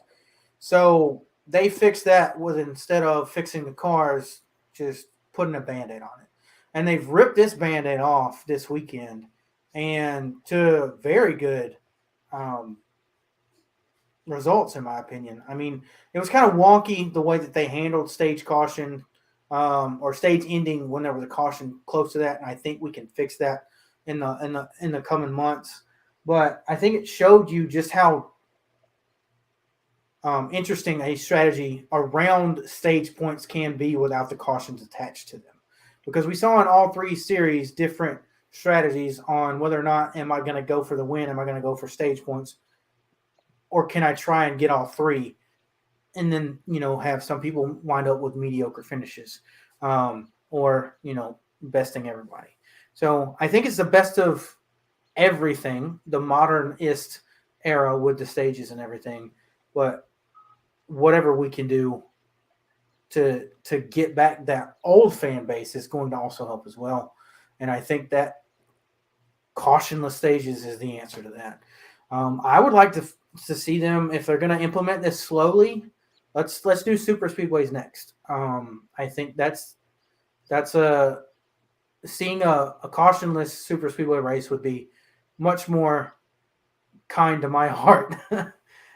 Speaker 1: So they fixed that with, instead of fixing the cars, just putting a Band-Aid on it. And they've ripped this Band-Aid off this weekend, and to very good results, in my opinion. I mean, it was kind of wonky the way that they handled stage caution or stage ending when there was a caution close to that, and I think we can fix that in the coming months. But I think it showed you just how interesting a strategy around stage points can be without the cautions attached to them. Because we saw in all 3 series different strategies on whether or not am I going to go for the win, am I going to go for stage points, or can I try and get all 3? And then, have some people wind up with mediocre finishes or, besting everybody. So I think it's the best of everything, the modernist era with the stages and everything. But whatever we can do to get back that old fan base is going to also help as well. And I think that cautionless stages is the answer to that. I would like to to see them if they're going to implement this slowly. Let's do super speedways next. I think that's a seeing a cautionless super speedway race would be much more kind to my heart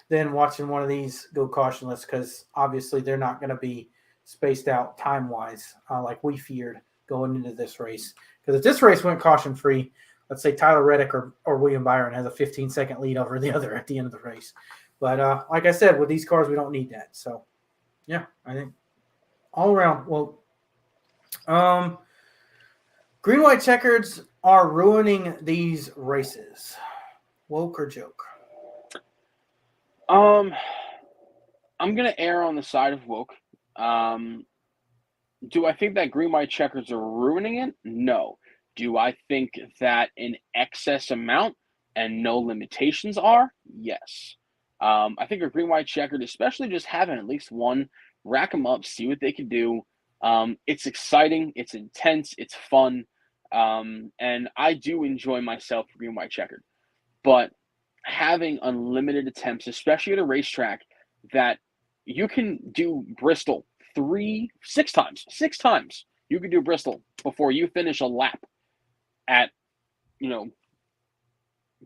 Speaker 1: than watching one of these go cautionless, because obviously they're not going to be spaced out time wise like we feared going into this race. Because if this race went caution free, let's say Tyler Reddick or William Byron has a 15-second lead over the other at the end of the race. But like I said, with these cars, we don't need that. So, yeah, I think all around, well, green, white checkers are ruining these races. Woke or joke?
Speaker 2: I'm gonna err on the side of woke. Do I think that green, white checkers are ruining it? No. Do I think that an excess amount and no limitations are? Yes. I think a green, white checkered, especially just having at least one, rack them up, see what they can do. It's exciting, it's intense, it's fun, and I do enjoy myself green, white checkered. But having unlimited attempts, especially at a racetrack that you can do Bristol six times you can do Bristol before you finish a lap at, you know,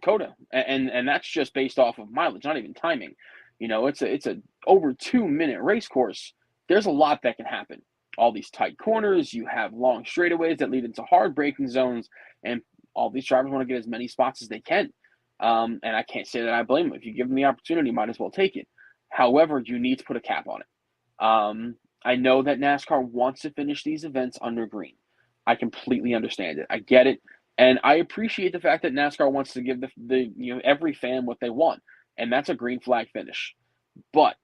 Speaker 2: COTA, and that's just based off of mileage, not even timing. It's a over 2 minute race course. There's a lot that can happen. All these tight corners, you have long straightaways that lead into hard braking zones, and all these drivers want to get as many spots as they can. And I can't say that I blame them. If you give them the opportunity, might as well take it. However, you need to put a cap on it. I know that NASCAR wants to finish these events under green. I completely understand it. I get it. And I appreciate the fact that NASCAR wants to give the every fan what they want, and that's a green flag finish. But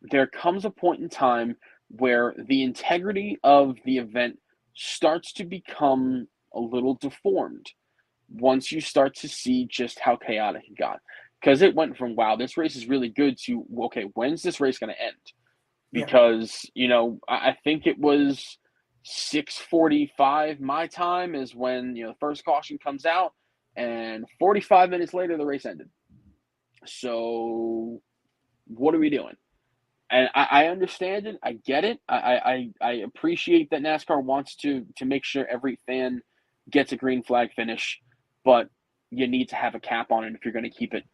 Speaker 2: there comes a point in time where the integrity of the event starts to become a little deformed once you start to see just how chaotic it got. Because it went from, wow, this race is really good, to, okay, when's this race going to end? Because, I think it was 6:45 my time is when, the first caution comes out, and 45 minutes later, the race ended. So what are we doing? And I understand it. I get it. I appreciate that NASCAR wants to make sure every fan gets a green flag finish, but you need to have a cap on it if you're going to keep it.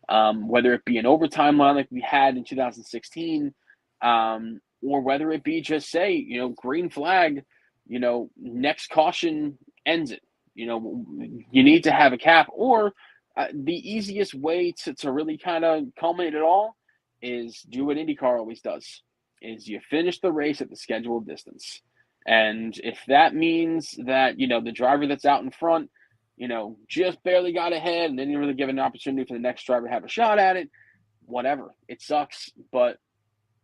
Speaker 2: Whether it be an overtime line like we had in 2016, or whether it be just say, green flag, next caution ends it. You need to have a cap, or the easiest way to really kind of culminate it all is do what IndyCar always does, is you finish the race at the scheduled distance. And if that means that, the driver that's out in front, just barely got ahead and didn't really give an opportunity for the next driver to have a shot at it, whatever. It sucks. But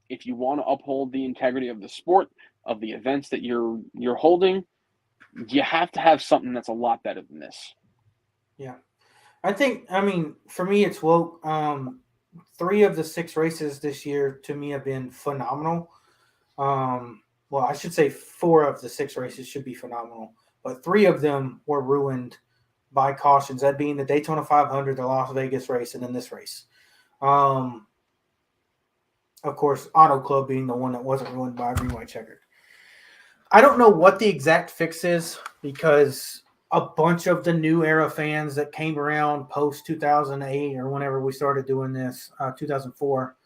Speaker 2: if you want to uphold the integrity of the sport, of the events that you're holding, you have to have something that's a lot better than this.
Speaker 1: Yeah. For me, it's woke. 3 of the 6 races this year to me have been phenomenal. Well, I should say 4 of the 6 races should be phenomenal, but 3 of them were ruined by cautions. That being the Daytona 500, the Las Vegas race, and then this race. Of course, Auto Club being the one that wasn't ruined by a green, white checkered. I don't know what the exact fix is, because a bunch of the new era fans that came around post 2008 or whenever we started doing this, 2004,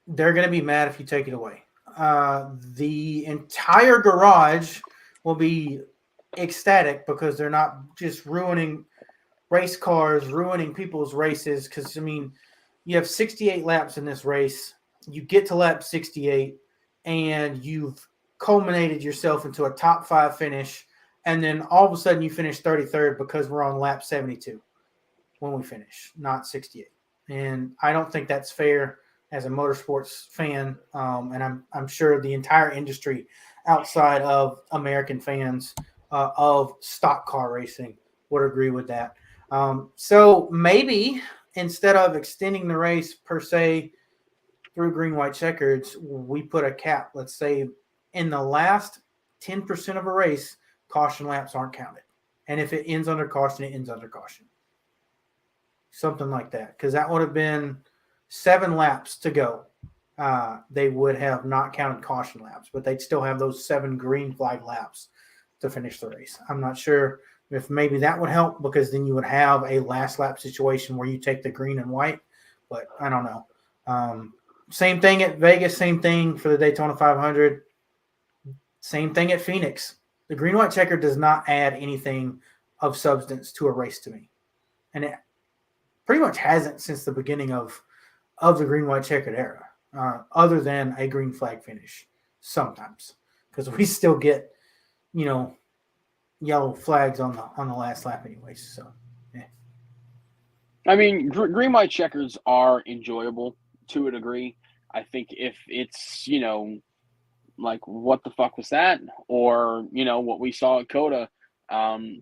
Speaker 1: they're going to be mad if you take it away. The entire garage will be ecstatic, because they're not just ruining race cars, ruining people's races. Because, you have 68 laps in this race. You get to lap 68, and you've culminated yourself into a top 5 finish, and then all of a sudden you finish 33rd because we're on lap 72 when we finish, not 68. And I don't think that's fair as a motorsports fan, and I'm sure the entire industry outside of American fans of stock car racing would agree with that. So maybe instead of extending the race per se through green, white checkers, we put a cap. Let's say in the last 10% of a race, caution laps aren't counted. And if it ends under caution, it ends under caution. something like that, because that would have been 7 laps to go. They would have not counted caution laps, but they'd still have those 7 green flag laps to finish the race. I'm not sure if maybe that would help, because then you would have a last lap situation where you take the green and white, but I don't know. Same thing at Vegas, same thing for the Daytona 500, same thing at Phoenix. The green white checker does not add anything of substance to a race to me, and it pretty much hasn't since the beginning of the green white checkered era, other than a green flag finish sometimes, because we still get yellow flags on the last lap anyways. So yeah.
Speaker 2: I mean, green white checkers are enjoyable to a degree. I think if it's like, what the fuck was that, or what we saw at COTA,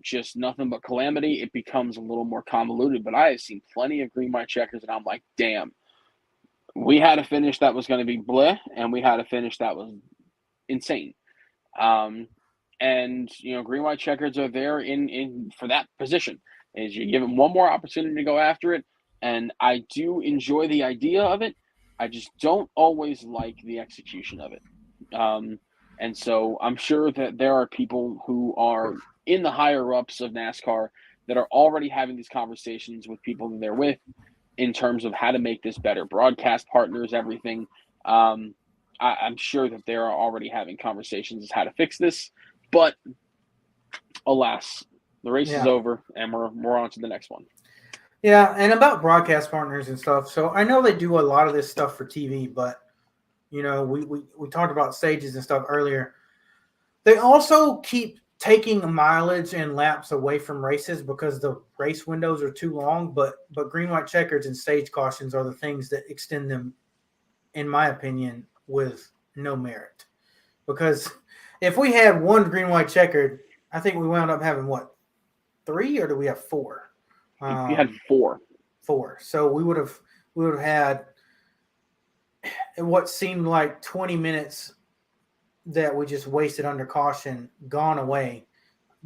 Speaker 2: just nothing but calamity, it becomes a little more convoluted. But I have seen plenty of green white checkers, and I'm like, damn, we had a finish that was going to be bleh, and we had a finish that was insane. And green white checkers are there in for that position, is you give them one more opportunity to go after it. And I do enjoy the idea of it. I just don't always like the execution of it. And so I'm sure that there are people who are in the higher ups of NASCAR that are already having these conversations with people that they're with in terms of how to make this better. Broadcast partners, everything. I'm sure that they are already having conversations as how to fix this, but alas, the race is over, and we're on to the next one.
Speaker 1: Yeah, and about broadcast partners and stuff. So I know they do a lot of this stuff for TV, but we talked about stages and stuff earlier. They also keep taking mileage and laps away from races because the race windows are too long. But green, white checkers and stage cautions are the things that extend them, in my opinion, with no merit. Because if we had one green, white checkered, I think we wound up having what, 3, or do we have 4?
Speaker 2: You had 4.
Speaker 1: 4. So we would have had what seemed like 20 minutes that we just wasted under caution gone away,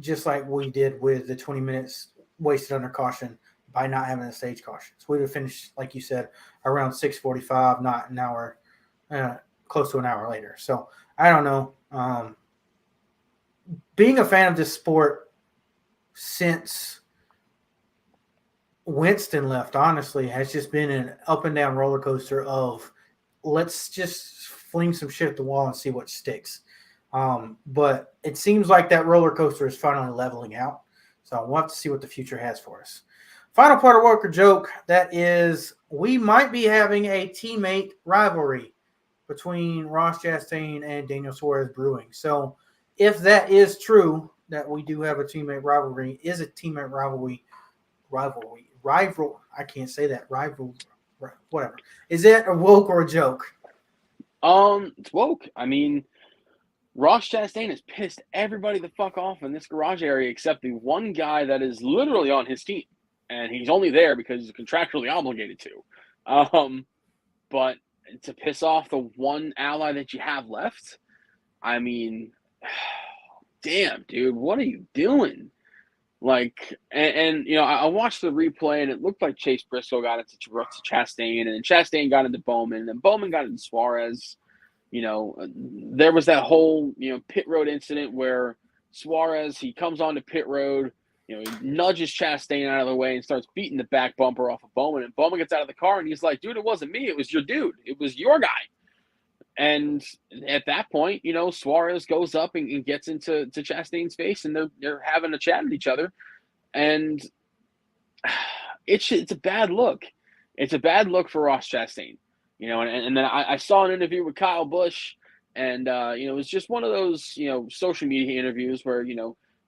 Speaker 1: just like we did with the 20 minutes wasted under caution by not having the stage cautions. We would have finished, like you said, around 6:45, not an hour, close to an hour later. So I don't know. Being a fan of this sport since Winston left, honestly, has just been an up and down roller coaster of let's just fling some shit at the wall and see what sticks. But it seems like that roller coaster is finally leveling out. So we'll have to see what the future has for us. Final part of Walker Joke, that is, we might be having a teammate rivalry between Ross Chastain and Daniel Suarez brewing. So if that is true, that we do have a teammate rivalry, is a teammate rival, I can't say that, rival, whatever. Is that a woke or a joke?
Speaker 2: It's woke. I mean, Ross Chastain has pissed everybody the fuck off in this garage area except the one guy that is literally on his team, and he's only there because he's contractually obligated to. But to piss off the one ally that you have left, I mean, damn, dude, what are you doing? Like, and I watched the replay, and it looked like Chase Briscoe got into Chastain, and then Chastain got into Bowman, and then Bowman got into Suarez. There was that whole, pit road incident where Suarez, he comes onto pit road, he nudges Chastain out of the way and starts beating the back bumper off of Bowman, and Bowman gets out of the car, and he's like, dude, it wasn't me, it was your dude. It was your guy. And at that point, Suarez goes up and gets into Chastain's face, and they're having a chat at each other, and it's a bad look. It's a bad look for Ross Chastain, And then I saw an interview with Kyle Busch, and it was just one of those social media interviews where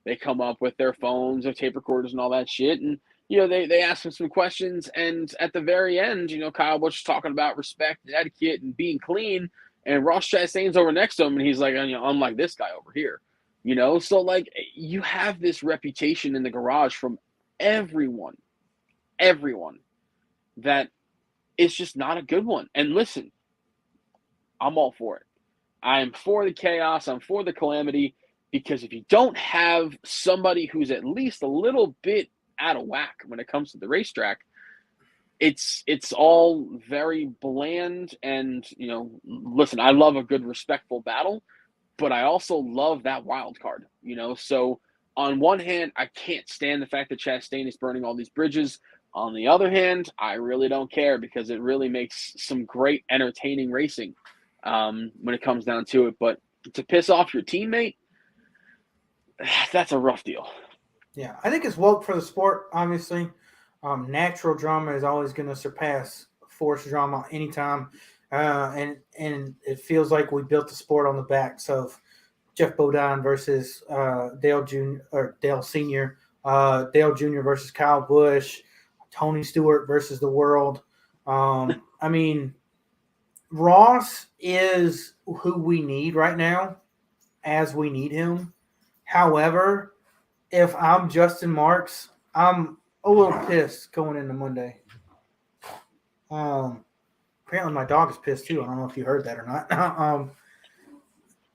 Speaker 2: they come up with their phones, their tape recorders, and all that shit, and they ask him some questions, and at the very end, Kyle Busch is talking about respect and etiquette and being clean. And Ross Chastain's over next to him, and he's like, unlike this guy over here, So, like, you have this reputation in the garage from everyone, that it's just not a good one. And listen, I'm all for it. I'm for the chaos. I'm for the calamity, because if you don't have somebody who's at least a little bit out of whack when it comes to the racetrack, it's all very bland, and listen, I love a good respectful battle, but I also love that wild card. So on one hand, I can't stand the fact that Chastain is burning all these bridges. On the other hand, I really don't care, because it really makes some great entertaining racing when it comes down to it. But to piss off your teammate, that's a rough deal.
Speaker 1: Yeah, I think it's woke for the sport, obviously. Natural drama is always going to surpass forced drama anytime. And it feels like we built the sport on the backs of Jeff Bodine versus Dale Jr. or Dale Sr., Dale Jr. versus Kyle Busch, Tony Stewart versus the world. I mean, Ross is who we need right now as we need him. However, if I'm Justin Marks, I'm a little pissed going into Monday. Apparently my dog is pissed too. I don't know if you heard that or not.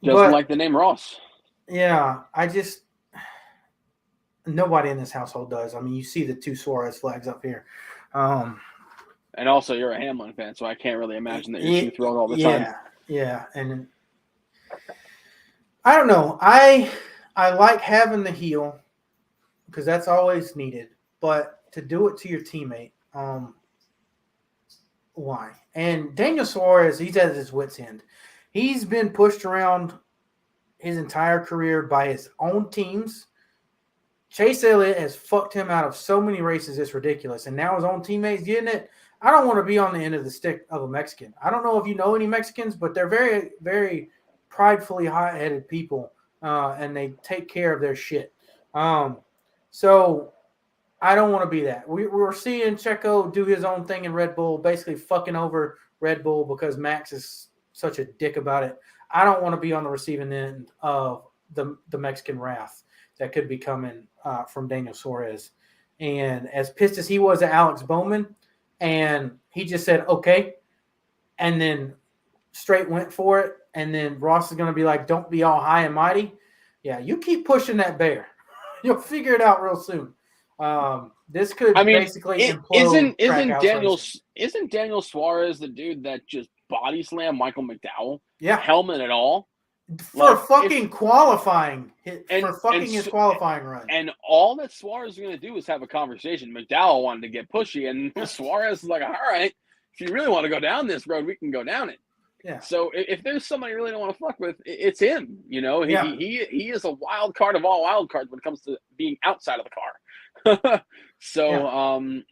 Speaker 2: Doesn't like the name Ross.
Speaker 1: Yeah, nobody in this household does. I mean, you see the two Suarez flags up here.
Speaker 2: And also, you're a Hamlin fan, so I can't really imagine that you're too thrilled all the time.
Speaker 1: Yeah, and I don't know. I like having the heel because that's always needed, but to do it to your teammate, why? And Daniel Suarez, he's at his wit's end. He's been pushed around his entire career by his own teams. Chase Elliott has fucked him out of so many races, it's ridiculous. And now his own teammates getting it. I don't want to be on the end of the stick of a Mexican. I don't know if you know any Mexicans, but they're very, very pridefully hot-headed people, and they take care of their shit. So I don't want to be that. We're seeing Checo do his own thing in Red Bull, basically fucking over Red Bull because Max is such a dick about it. I don't want to be on the receiving end of the Mexican wrath that could be coming from Daniel Suarez. And as pissed as he was at Alex Bowman, and he just said, okay, and then straight went for it, and then Ross is going to be like, don't be all high and mighty. Yeah, you keep pushing that bear. You'll figure it out real soon. This could basically implode.
Speaker 2: Isn't Daniel Suarez the dude that just body slammed Michael McDowell?
Speaker 1: Yeah.
Speaker 2: Helmet and all?
Speaker 1: For qualifying. His qualifying run.
Speaker 2: And all that Suarez is going to do is have a conversation. McDowell wanted to get pushy, and Suarez is like, all right, if you really want to go down this road, we can go down it.
Speaker 1: Yeah. So
Speaker 2: if there's somebody you really don't want to fuck with, it's him. He is a wild card of all wild cards when it comes to being outside of the car.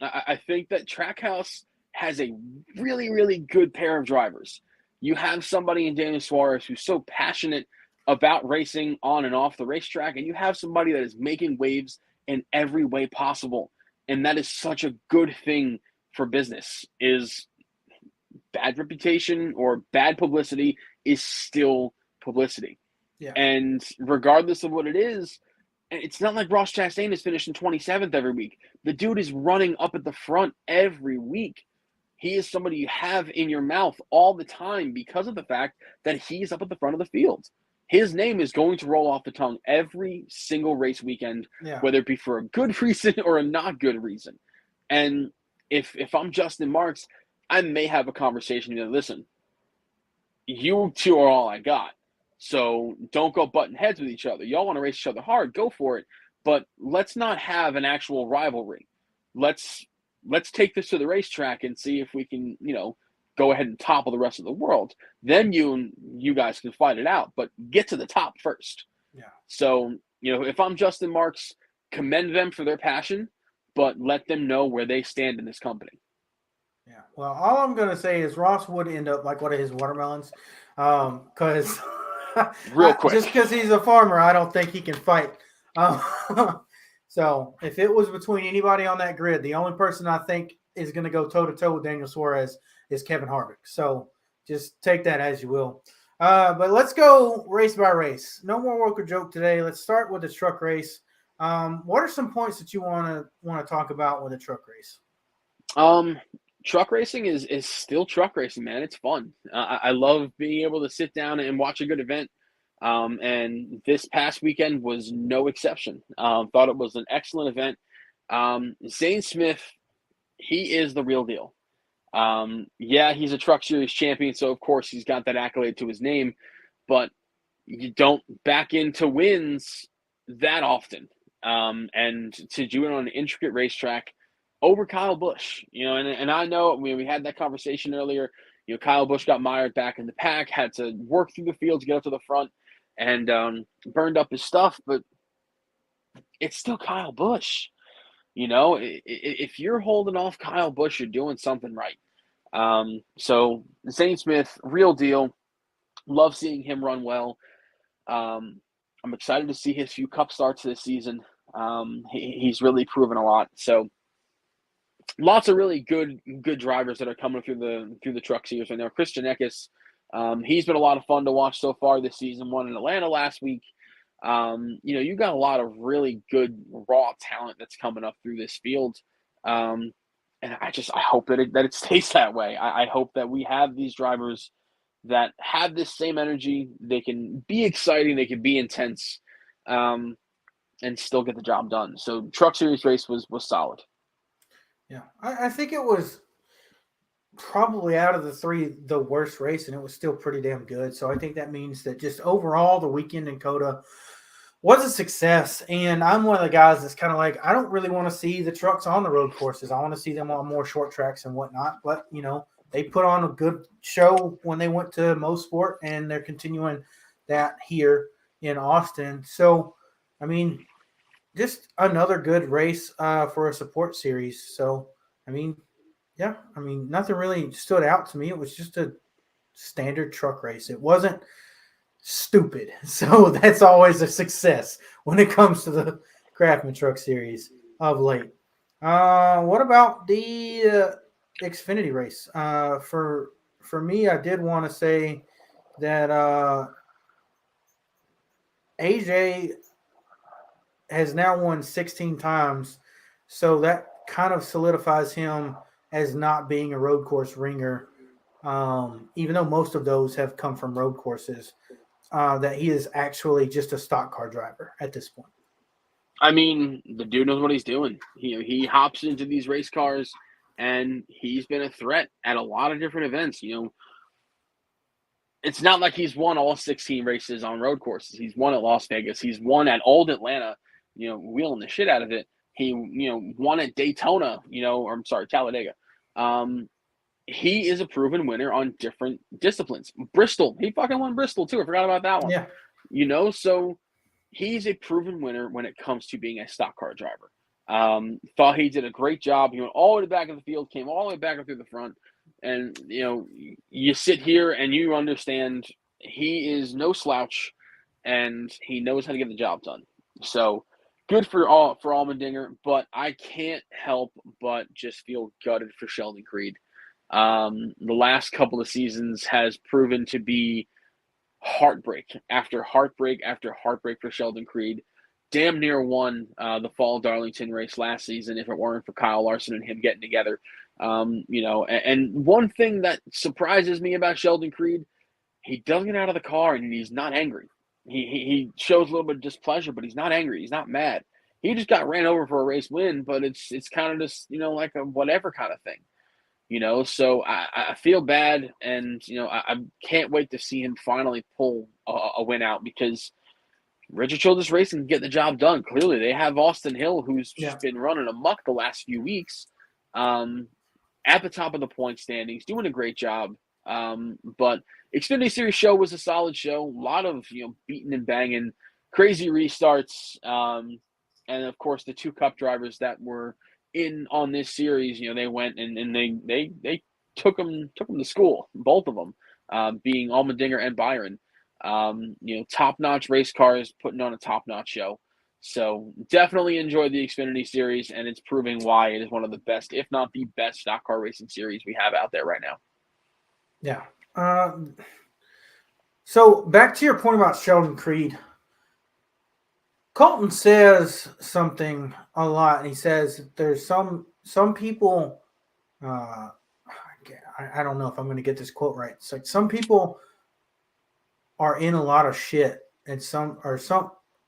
Speaker 2: I think that Trackhouse has a really, really good pair of drivers. You have somebody in Daniel Suarez who's so passionate about racing on and off the racetrack, and you have somebody that is making waves in every way possible. And that is such a good thing for business. Is bad reputation or bad publicity is still publicity.
Speaker 1: Yeah.
Speaker 2: And regardless of what it is, it's not like Ross Chastain is finishing 27th every week. The dude is running up at the front every week. He is somebody you have in your mouth all the time because of the fact that he's up at the front of the field. His name is going to roll off the tongue every single race weekend, whether it be for a good reason or a not good reason. And if I'm Justin Marks, I may have a conversation with, listen, you two are all I got. So don't go butting heads with each other. Y'all want to race each other hard, go for it. But let's not have an actual rivalry. Let's take this to the racetrack and see if we can, go ahead and topple the rest of the world. Then you guys can fight it out, but get to the top first.
Speaker 1: Yeah.
Speaker 2: So, if I'm Justin Marks, commend them for their passion, but let them know where they stand in this company.
Speaker 1: Yeah. Well, all I'm going to say is Ross would end up like one of his watermelons because
Speaker 2: real quick,
Speaker 1: just because he's a farmer, I don't think he can fight. So if it was between anybody on that grid, the only person I think is going to go toe-to-toe with Daniel Suarez is Kevin Harvick. So just take that as you will. But let's go race by race. No more woke or joke today. Let's start with the truck race. What are some points that you want to talk about with the truck race?
Speaker 2: Truck racing is still truck racing, man. It's fun. I love being able to sit down and watch a good event. And this past weekend was no exception. Thought it was an excellent event. Zane Smith, he is the real deal. Yeah, he's a Truck Series champion, so of course he's got that accolade to his name, but you don't back into wins that often. And to do it on an intricate racetrack over Kyle Busch, and I know we had that conversation earlier. Kyle Busch got mired back in the pack, had to work through the field to get up to the front, and burned up his stuff, but it's still Kyle Busch. If you're holding off Kyle Busch, you're doing something right. So Zane Smith, real deal. Love seeing him run well. I'm excited to see his few Cup starts this season. He's really proven a lot. So lots of really good drivers that are coming through the Truck Series right now. Christian Eckes, he's been a lot of fun to watch so far this season. Won in Atlanta last week. You got a lot of really good raw talent that's coming up through this field. And I hope that it stays that way. I hope that we have these drivers that have this same energy. They can be exciting, they can be intense, and still get the job done. So Truck Series race was solid.
Speaker 1: Yeah, I think it was probably out of the three the worst race, and it was still pretty damn good. So I think that means that just overall the weekend in COTA was a success. And I'm one of the guys that's kind of like, I don't really want to see the trucks on the road courses. I want to see them on more short tracks and whatnot. But, they put on a good show when they went to Mosport, and they're continuing that here in Austin. So, I mean, just another good race for a support series. So, nothing really stood out to me. It was just a standard truck race. It wasn't stupid. So that's always a success when it comes to the Craftsman Truck Series of late. What about the Xfinity race? For me, I did want to say that AJ has now won 16 times, so that kind of solidifies him as not being a road course ringer, even though most of those have come from road courses, that he is actually just a stock car driver at this point.
Speaker 2: I mean, the dude knows what he's doing. He hops into these race cars, and he's been a threat at a lot of different events. It's not like he's won all 16 races on road courses. He's won at Las Vegas. He's won at Old Atlanta, wheeling the shit out of it. He, won at Daytona, Talladega. He is a proven winner on different disciplines. Bristol, he fucking won Bristol too. I forgot about that one.
Speaker 1: Yeah.
Speaker 2: So he's a proven winner when it comes to being a stock car driver. Thought he did a great job. He went all the way to the back of the field, came all the way back up through the front. And, you sit here and you understand he is no slouch, and he knows how to get the job done. So good for Allmendinger, but I can't help but just feel gutted for Sheldon Creed. The last couple of seasons has proven to be heartbreak after heartbreak after heartbreak for Sheldon Creed. Damn near won the Fall Darlington race last season if it weren't for Kyle Larson and him getting together. And one thing that surprises me about Sheldon Creed, he doesn't get out of the car and he's not angry. He shows a little bit of displeasure, but he's not angry. He's not mad. He just got ran over for a race win, but it's kind of just, like a whatever kind of thing. So I feel bad, and, I can't wait to see him finally pull a win out, because Richard Childress Racing can get the job done. Clearly, they have Austin Hill, who's just been running amok the last few weeks, at the top of the point standings, doing a great job. But Xfinity Series show was a solid show. A lot of, beating and banging, crazy restarts. And of course the two Cup drivers that were in on this series, they went and they took them to school, both of them, being Allmendinger and Byron. Top-notch race cars putting on a top-notch show. So definitely enjoyed the Xfinity Series, and it's proving why it is one of the best, if not the best, stock car racing series we have out there right now.
Speaker 1: Yeah. So back to your point about Sheldon Creed. Colton says something a lot, and he says there's some people. I don't know if I'm going to get this quote right. It's like some people are in a lot of shit, and some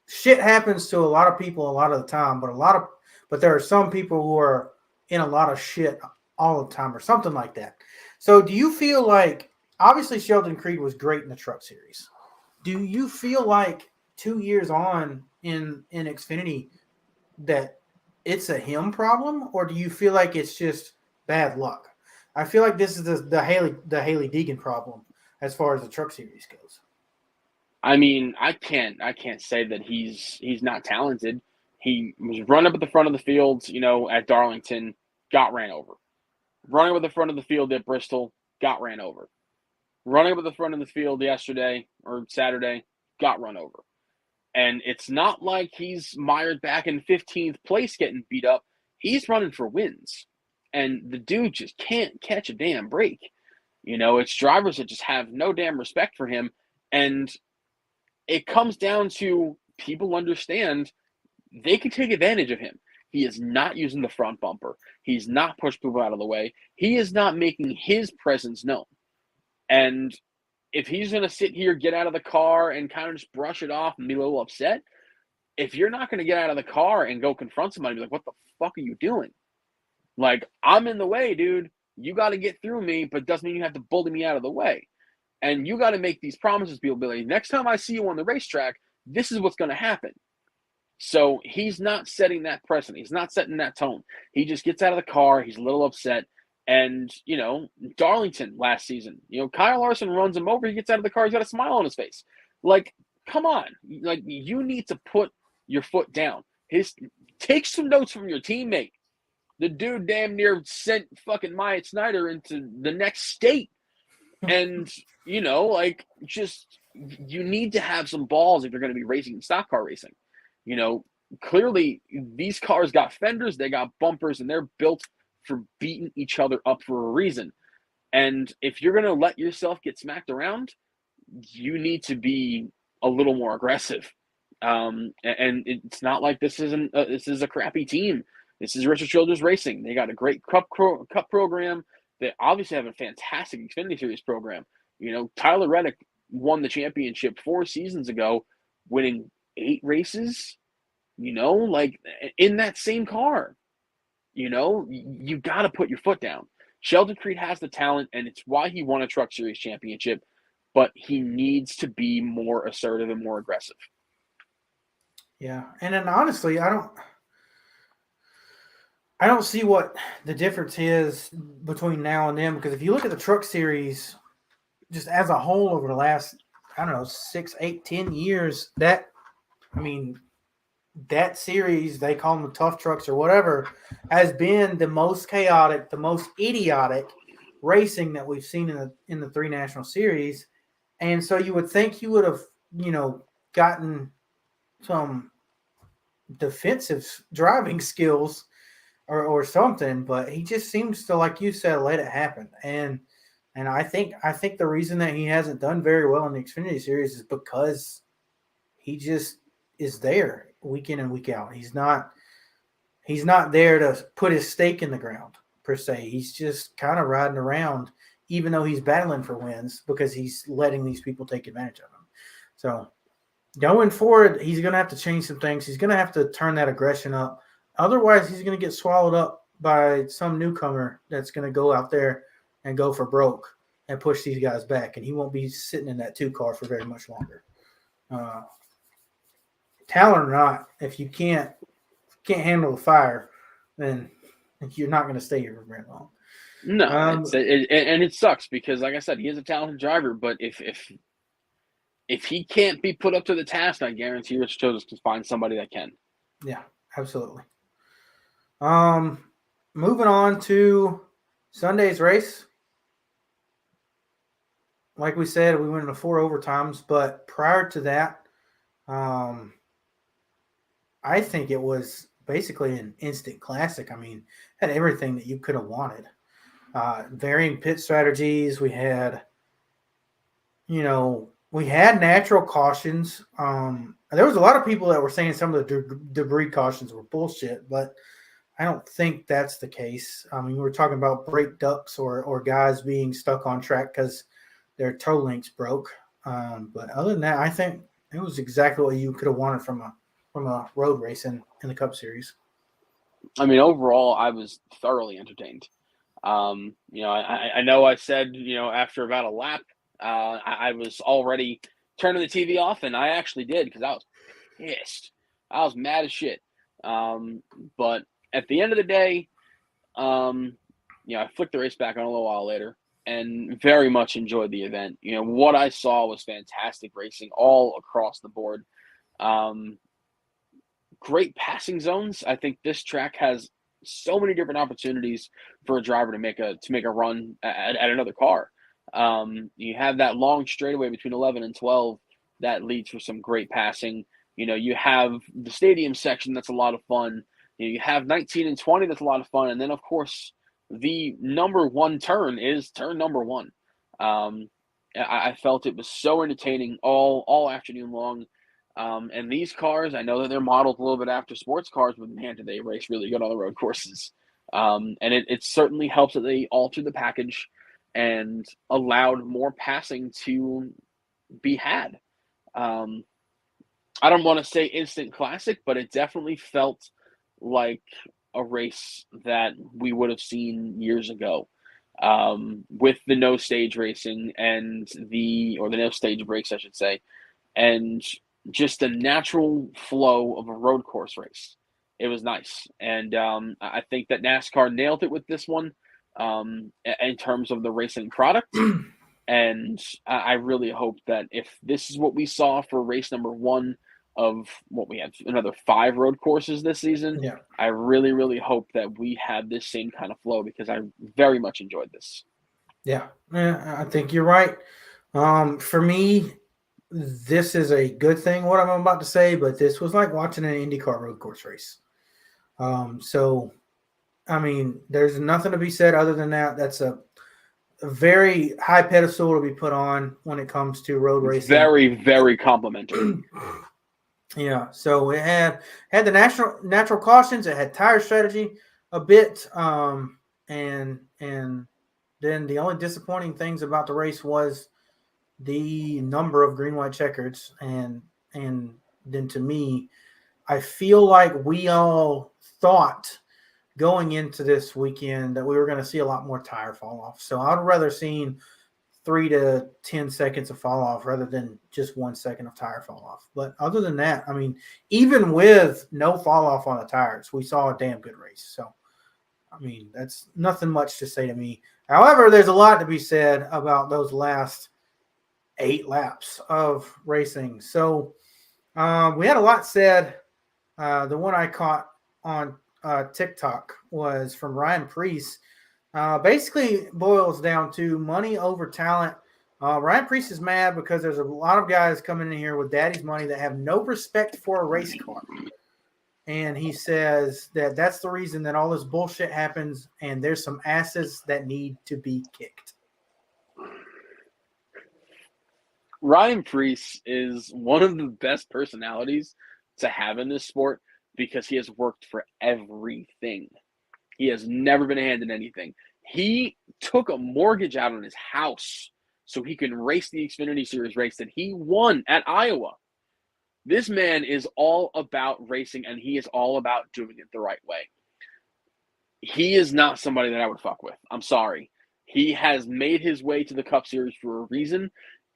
Speaker 1: shit happens to a lot of people a lot of the time, but there are some people who are in a lot of shit all the time or something like that. So do you feel like, obviously Sheldon Creed was great in the Truck Series. Do you feel like 2 years on in Xfinity that it's a him problem, or do you feel like it's just bad luck? I feel like this is the Haley Deegan problem as far as the Truck Series goes.
Speaker 2: I mean, I can't say that he's not talented. He was running up at the front of the field, at Darlington, got ran over. Running up at the front of the field at Bristol, got ran over. Running up at the front of the field yesterday or Saturday, got run over. And it's not like he's mired back in 15th place getting beat up. He's running for wins. And the dude just can't catch a damn break. It's drivers that just have no damn respect for him. And it comes down to people understand they can take advantage of him. He is not using the front bumper. He's not pushing people out of the way. He is not making his presence known. And if he's going to sit here, get out of the car, and kind of just brush it off and be a little upset, if you're not going to get out of the car and go confront somebody, be like, what the fuck are you doing? Like, I'm in the way, dude. You got to get through me, but it doesn't mean you have to bully me out of the way. And you got to make these promises, people. Be like, next time I see you on the racetrack, this is what's going to happen. So he's not setting that precedent. He's not setting that tone. He just gets out of the car. He's a little upset. And, Darlington last season, Kyle Larson runs him over. He gets out of the car. He's got a smile on his face. Like, come on. Like, you need to put your foot down. Take some notes from your teammate. The dude damn near sent fucking Myatt Snyder into the next state. And, just you need to have some balls if you're going to be racing stock car racing. Clearly these cars got fenders, they got bumpers, and they're built for beating each other up for a reason. And if you're going to let yourself get smacked around, you need to be a little more aggressive. And it's not like this is a crappy team. This is Richard Childress Racing. They got a great cup program. They obviously have a fantastic Xfinity Series program. Tyler Reddick won the championship 4 seasons ago, winning 8 races, like in that same car. You got to put your foot down. Sheldon Creed has the talent, and it's why he won a Truck Series championship, but he needs to be more assertive and more aggressive.
Speaker 1: Yeah. And then honestly, I don't see what the difference is between now and then, because if you look at the Truck Series just as a whole over the last, 6, 8, 10 years, that series, they call them the tough trucks or whatever, has been the most chaotic, the most idiotic racing that we've seen in the 3 national series. And so you would think you would have, gotten some defensive driving skills or something, but he just seems to, like you said, let it happen. And I think the reason that he hasn't done very well in the Xfinity Series is because he just is there week in and week out. He's not there to put his stake in the ground per se. He's just kind of riding around, even though he's battling for wins, because he's letting these people take advantage of him. So going forward, he's going to have to change some things. He's going to have to turn that aggression up. Otherwise, he's going to get swallowed up by some newcomer that's going to go out there and go for broke and push these guys back. And he won't be sitting in that 2 car for very much longer. Talent or not, if you can't handle the fire, then you're not going to stay here for very long.
Speaker 2: No, and it sucks because, like I said, he is a talented driver. But if he can't be put up to the task, I guarantee Rich Childress can find somebody that can.
Speaker 1: Yeah, absolutely. Moving on to Sunday's race. Like we said, we went into 4 overtimes, but prior to that, I think it was basically an instant classic. Had everything that you could have wanted. Varying pit strategies. We had, natural cautions. There was a lot of people that were saying some of the debris cautions were bullshit, but I don't think that's the case. We were talking about brake ducts or guys being stuck on track because their toe links broke. But other than that, I think it was exactly what you could have wanted from a road race in the Cup Series.
Speaker 2: I mean, overall, I was thoroughly entertained. I know I said, after about a lap, I was already turning the TV off, and I actually did because I was pissed. I was mad as shit. But at the end of the day, I flicked the race back on a little while later and very much enjoyed the event. What I saw was fantastic racing all across the board. Um, Great passing zones. I think this track has so many different opportunities for a driver to make a run at another car. You have that long straightaway between 11 and 12 that leads for some great passing. You have the stadium section that's a lot of fun. You have 19 and 20 that's a lot of fun, and then of course the number one turn is turn number one. I felt it was so entertaining all afternoon long. And these cars, I know that they're modeled a little bit after sports cars, but man, do they race really good on the road courses. And it certainly helps that they altered the package and allowed more passing to be had. I don't want to say instant classic, but it definitely felt like a race that we would have seen years ago. With the no stage racing or the no stage breaks, I should say, and just a natural flow of a road course race. It was nice. And I think that NASCAR nailed it with this one in terms of the racing product. And I really hope that if this is what we saw for race number one of what we have another 5 road courses this season,
Speaker 1: Yeah.
Speaker 2: I really, really hope that we have this same kind of flow because I very much enjoyed this.
Speaker 1: Yeah, I think you're right. For me, this is a good thing, what I'm about to say, but this was like watching an IndyCar road course race. So, I mean, there's nothing to be said other than that. That's a very high pedestal to be put on when it comes to road racing.
Speaker 2: Very, very complimentary.
Speaker 1: Yeah, so it had the natural cautions. It had tire strategy a bit, and then the only disappointing things about the race was the number of green white checkers, and then to me, I feel like we all thought going into this weekend that we were going to see a lot more tire fall off. So I'd rather seen 3 to 10 seconds of fall off rather than just 1 second of tire fall off. But other than that, I mean, even with no fall off on the tires, we saw a damn good race. So, I mean, that's nothing much to say to me. However, there's a lot to be said about those last 8 laps of racing. So we had a lot said. The one I caught on TikTok was from Ryan Preece. Basically boils down to money over talent. Ryan Preece is mad because there's a lot of guys coming in here with daddy's money that have no respect for a race car. And he says that that's the reason that all this bullshit happens, and there's some asses that need to be kicked.
Speaker 2: Ryan Preece is one of the best personalities to have in this sport because he has worked for everything. He has never been handed anything. He took a mortgage out on his house so he can race the Xfinity Series race that he won at Iowa. This man is all about racing, and he is all about doing it the right way. He is not somebody that I would fuck with. I'm sorry. He has made his way to the Cup Series for a reason.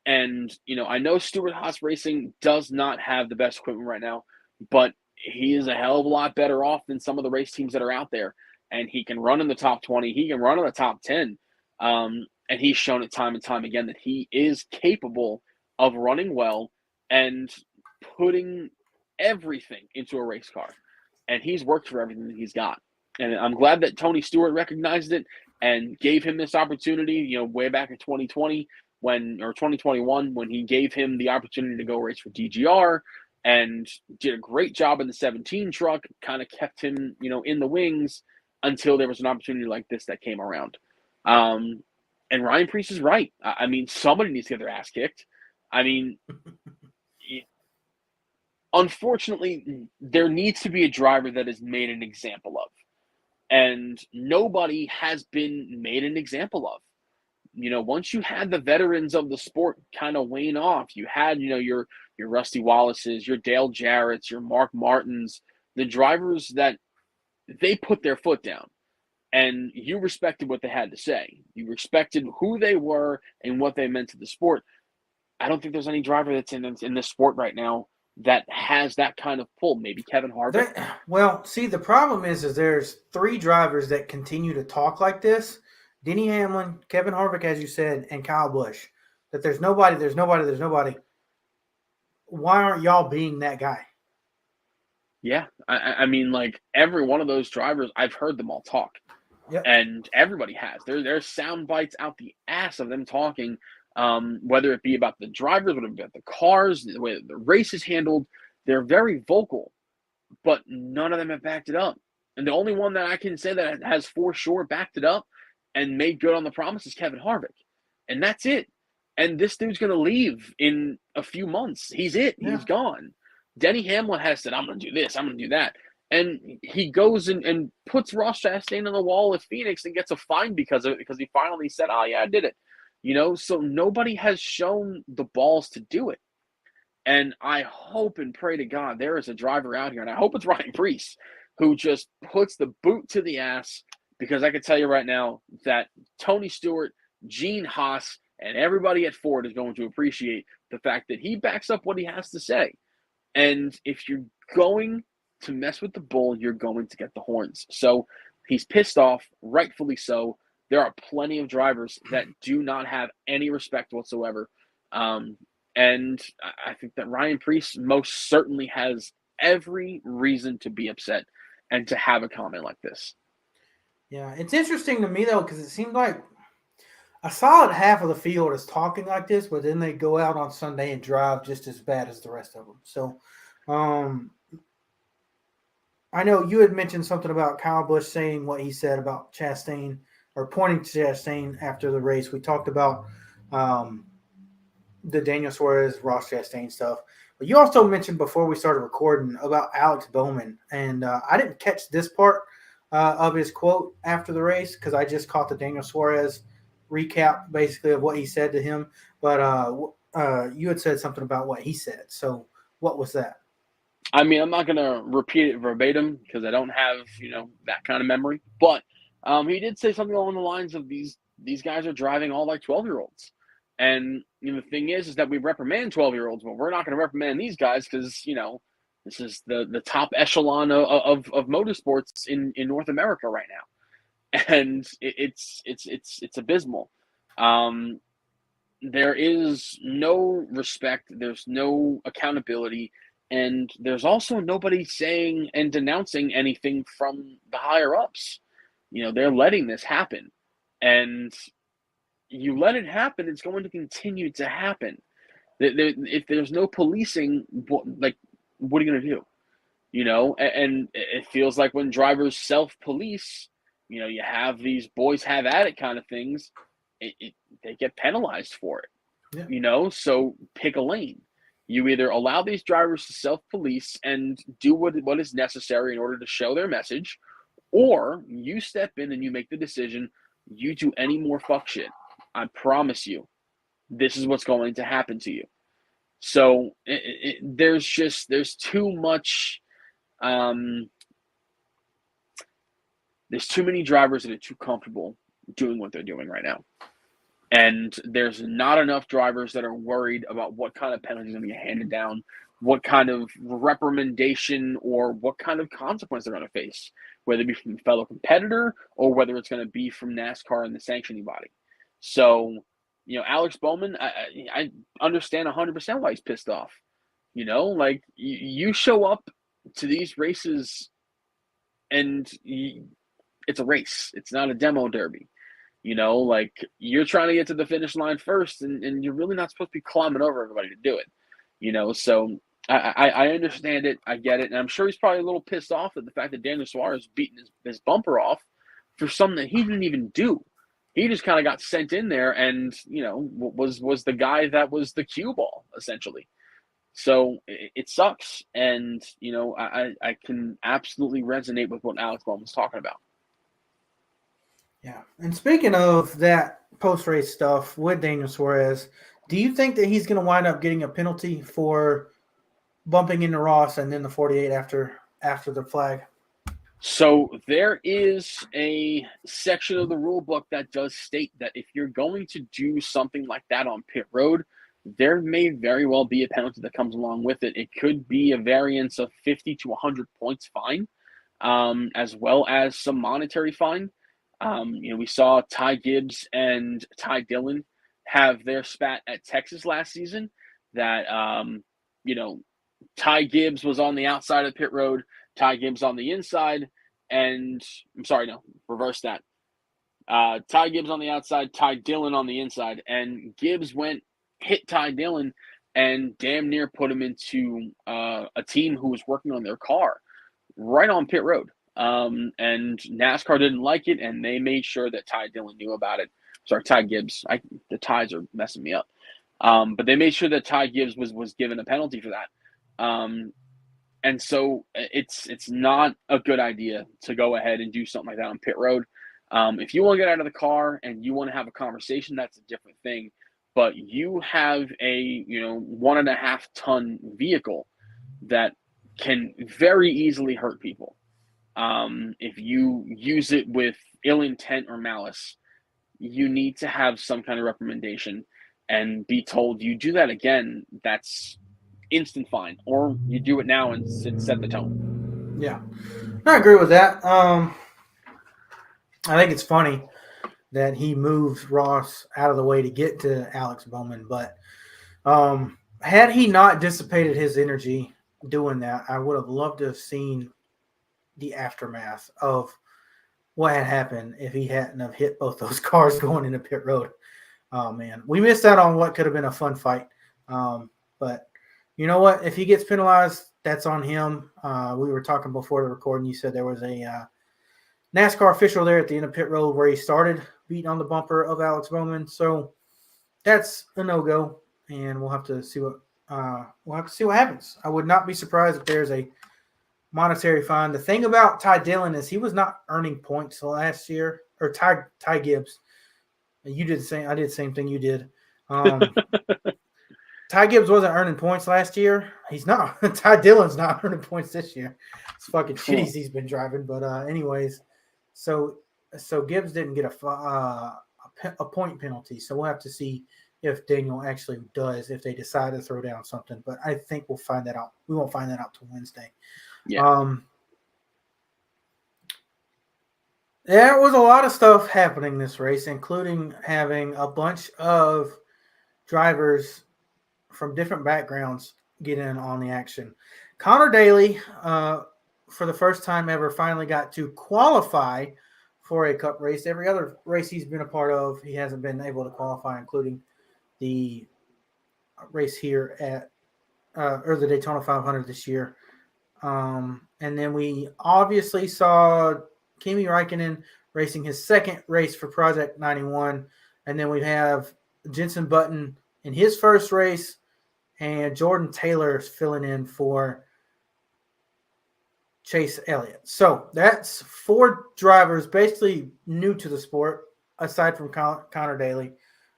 Speaker 2: And, I know Stewart-Haas Racing does not have the best equipment right now, but he is a hell of a lot better off than some of the race teams that are out there. And he can run in the top 20. He can run in the top 10. And he's shown it time and time again that he is capable of running well and putting everything into a race car. And he's worked for everything that he's got. And I'm glad that Tony Stewart recognized it and gave him this opportunity, way back in 2020 or 2021 when he gave him the opportunity to go race for DGR and did a great job in the 17 truck, kind of kept him, in the wings until there was an opportunity like this that came around. And Ryan Preece is right. I mean, somebody needs to get their ass kicked. I mean, unfortunately, there needs to be a driver that is made an example of. And nobody has been made an example of. Once you had the veterans of the sport kind of wane off, you had, your Rusty Wallaces, your Dale Jarrett's, your Mark Martins, the drivers that they put their foot down. And you respected what they had to say. You respected who they were and what they meant to the sport. I don't think there's any driver that's in this sport right now that has that kind of pull. Maybe Kevin Harvick.
Speaker 1: Well, see, the problem is there's 3 drivers that continue to talk like this. Denny Hamlin, Kevin Harvick, as you said, and Kyle Busch. That there's nobody. Why aren't y'all being that guy?
Speaker 2: Yeah. I mean, like, every one of those drivers, I've heard them all talk.
Speaker 1: Yep.
Speaker 2: And everybody has. There's sound bites out the ass of them talking, whether it be about the drivers, whether it be about the cars, the way the race is handled. They're very vocal, but none of them have backed it up. And the only one that I can say that has for sure backed it up and made good on the promise is Kevin Harvick. And that's it. And this dude's going to leave in a few months. He's it.
Speaker 1: Yeah.
Speaker 2: He's gone. Denny Hamlin has said, I'm going to do this. I'm going to do that. And he goes and puts Ross Chastain on the wall at Phoenix and gets a fine because of it, because he finally said, oh, yeah, I did it. So nobody has shown the balls to do it. And I hope and pray to God there is a driver out here, and I hope it's Ryan Preece, who just puts the boot to the ass, because I can tell you right now that Tony Stewart, Gene Haas, and everybody at Ford is going to appreciate the fact that he backs up what he has to say. And if you're going to mess with the bull, you're going to get the horns. So he's pissed off, rightfully so. There are plenty of drivers that do not have any respect whatsoever. And I think that Ryan Preece most certainly has every reason to be upset and to have a comment like this.
Speaker 1: Yeah, it's interesting to me, though, because it seems like a solid half of the field is talking like this, but then they go out on Sunday and drive just as bad as the rest of them. So, I know you had mentioned something about Kyle Busch saying what he said about Chastain, or pointing to Chastain after the race. We talked about the Daniel Suarez, Ross Chastain stuff. But you also mentioned before we started recording about Alex Bowman. And I didn't catch this part of his quote after the race because I just caught the Daniel Suarez recap basically of what he said to him. But you had said something about what he said. So what was that?
Speaker 2: I mean, I'm not going to repeat it verbatim because I don't have, that kind of memory. But he did say something along the lines of these guys are driving all like 12-year-olds. And the thing is that we reprimand 12-year-olds, but we're not going to reprimand these guys because, this is the top echelon of motorsports in North America right now. And it's abysmal. There is no respect. There's no accountability. And there's also nobody saying and denouncing anything from the higher ups. They're letting this happen. And you let it happen, it's going to continue to happen. If there's no policing, what are you going to do? And it feels like when drivers self-police, you have these boys have at it kind of things, they get penalized for it.
Speaker 1: Yeah.
Speaker 2: So pick a lane. You either allow these drivers to self-police and do what is necessary in order to show their message, or you step in and you make the decision, you do any more fuck shit. I promise you, this is what's going to happen to you. So there's too much. There's too many drivers that are too comfortable doing what they're doing right now. And there's not enough drivers that are worried about what kind of penalties are going to get handed down, what kind of reprimandation or what kind of consequence they're going to face, whether it be from a fellow competitor or whether it's going to be from NASCAR and the sanctioning body. So, Alex Bowman, I understand 100% why he's pissed off. You show up to these races and it's a race. It's not a demo derby. You're trying to get to the finish line first, and you're really not supposed to be climbing over everybody to do it. So I understand it. I get it. And I'm sure he's probably a little pissed off at the fact that Daniel Suarez beating his bumper off for something that he didn't even do. He just kind of got sent in there and, was the guy that was the cue ball, essentially. So it sucks. And, I can absolutely resonate with what Alex Bowman was talking about.
Speaker 1: Yeah. And speaking of that post-race stuff with Daniel Suarez, do you think that he's going to wind up getting a penalty for bumping into Ross and then the 48 after the flag?
Speaker 2: So there is a section of the rule book that does state that if you're going to do something like that on pit road, there may very well be a penalty that comes along with it. It could be a variance of 50 to 100 points fine, as well as some monetary fine. We saw Ty Gibbs and Ty Dillon have their spat at Texas last season. That you know, Ty Gibbs was on the outside of pit road, Ty Gibbs on the inside, and I'm sorry, no, reverse that. Ty Gibbs on the outside, Ty Dillon on the inside, and Gibbs hit Ty Dillon and damn near put him into a team who was working on their car right on pit road. And NASCAR didn't like it, and they made sure that Ty Dillon knew about it. Sorry, Ty Gibbs. The ties are messing me up. But they made sure that Ty Gibbs was given a penalty for that. And so it's not a good idea to go ahead and do something like that on pit road. If you want to get out of the car and you want to have a conversation, that's a different thing. But you have a 1.5 ton vehicle that can very easily hurt people if you use it with ill intent or malice. You need to have some kind of recommendation and be told you do that again, that's instant fine, or you do it now and set the tone.
Speaker 1: Yeah, I agree with that. I think it's funny that he moved Ross out of the way to get to Alex Bowman, but had he not dissipated his energy doing that, I would have loved to have seen the aftermath of what had happened if he hadn't have hit both those cars going into pit road. Oh man, we missed out on what could have been a fun fight. But you know what? If he gets penalized, that's on him. We were talking before the recording. You said there was a NASCAR official there at the end of pit road where he started beating on the bumper of Alex Bowman. So that's a no-go, and we'll have to see what happens. I would not be surprised if there's a monetary fine. The thing about Ty Dillon is he was not earning points last year, or Ty Gibbs. You did the same. I did the same thing you did. Ty Gibbs wasn't earning points last year. He's not. Ty Dillon's not earning points this year. It's fucking shitties he's been driving. But anyways, so Gibbs didn't get a point penalty. So we'll have to see if Daniel actually does, if they decide to throw down something. But I think we'll find that out. We won't find that out till Wednesday. Yeah. There was a lot of stuff happening this race, including having a bunch of drivers from different backgrounds get in on the action. Connor Daly, for the first time ever, finally got to qualify for a cup race. Every other race he's been a part of, he hasn't been able to qualify, including the race here at or the Daytona 500 this year. And then we obviously saw Kimi Räikkönen racing his second race for Project 91. And then we have Jenson Button in his first race, and Jordan Taylor filling in for Chase Elliott. So that's 4 drivers basically new to the sport, aside from Connor Daly.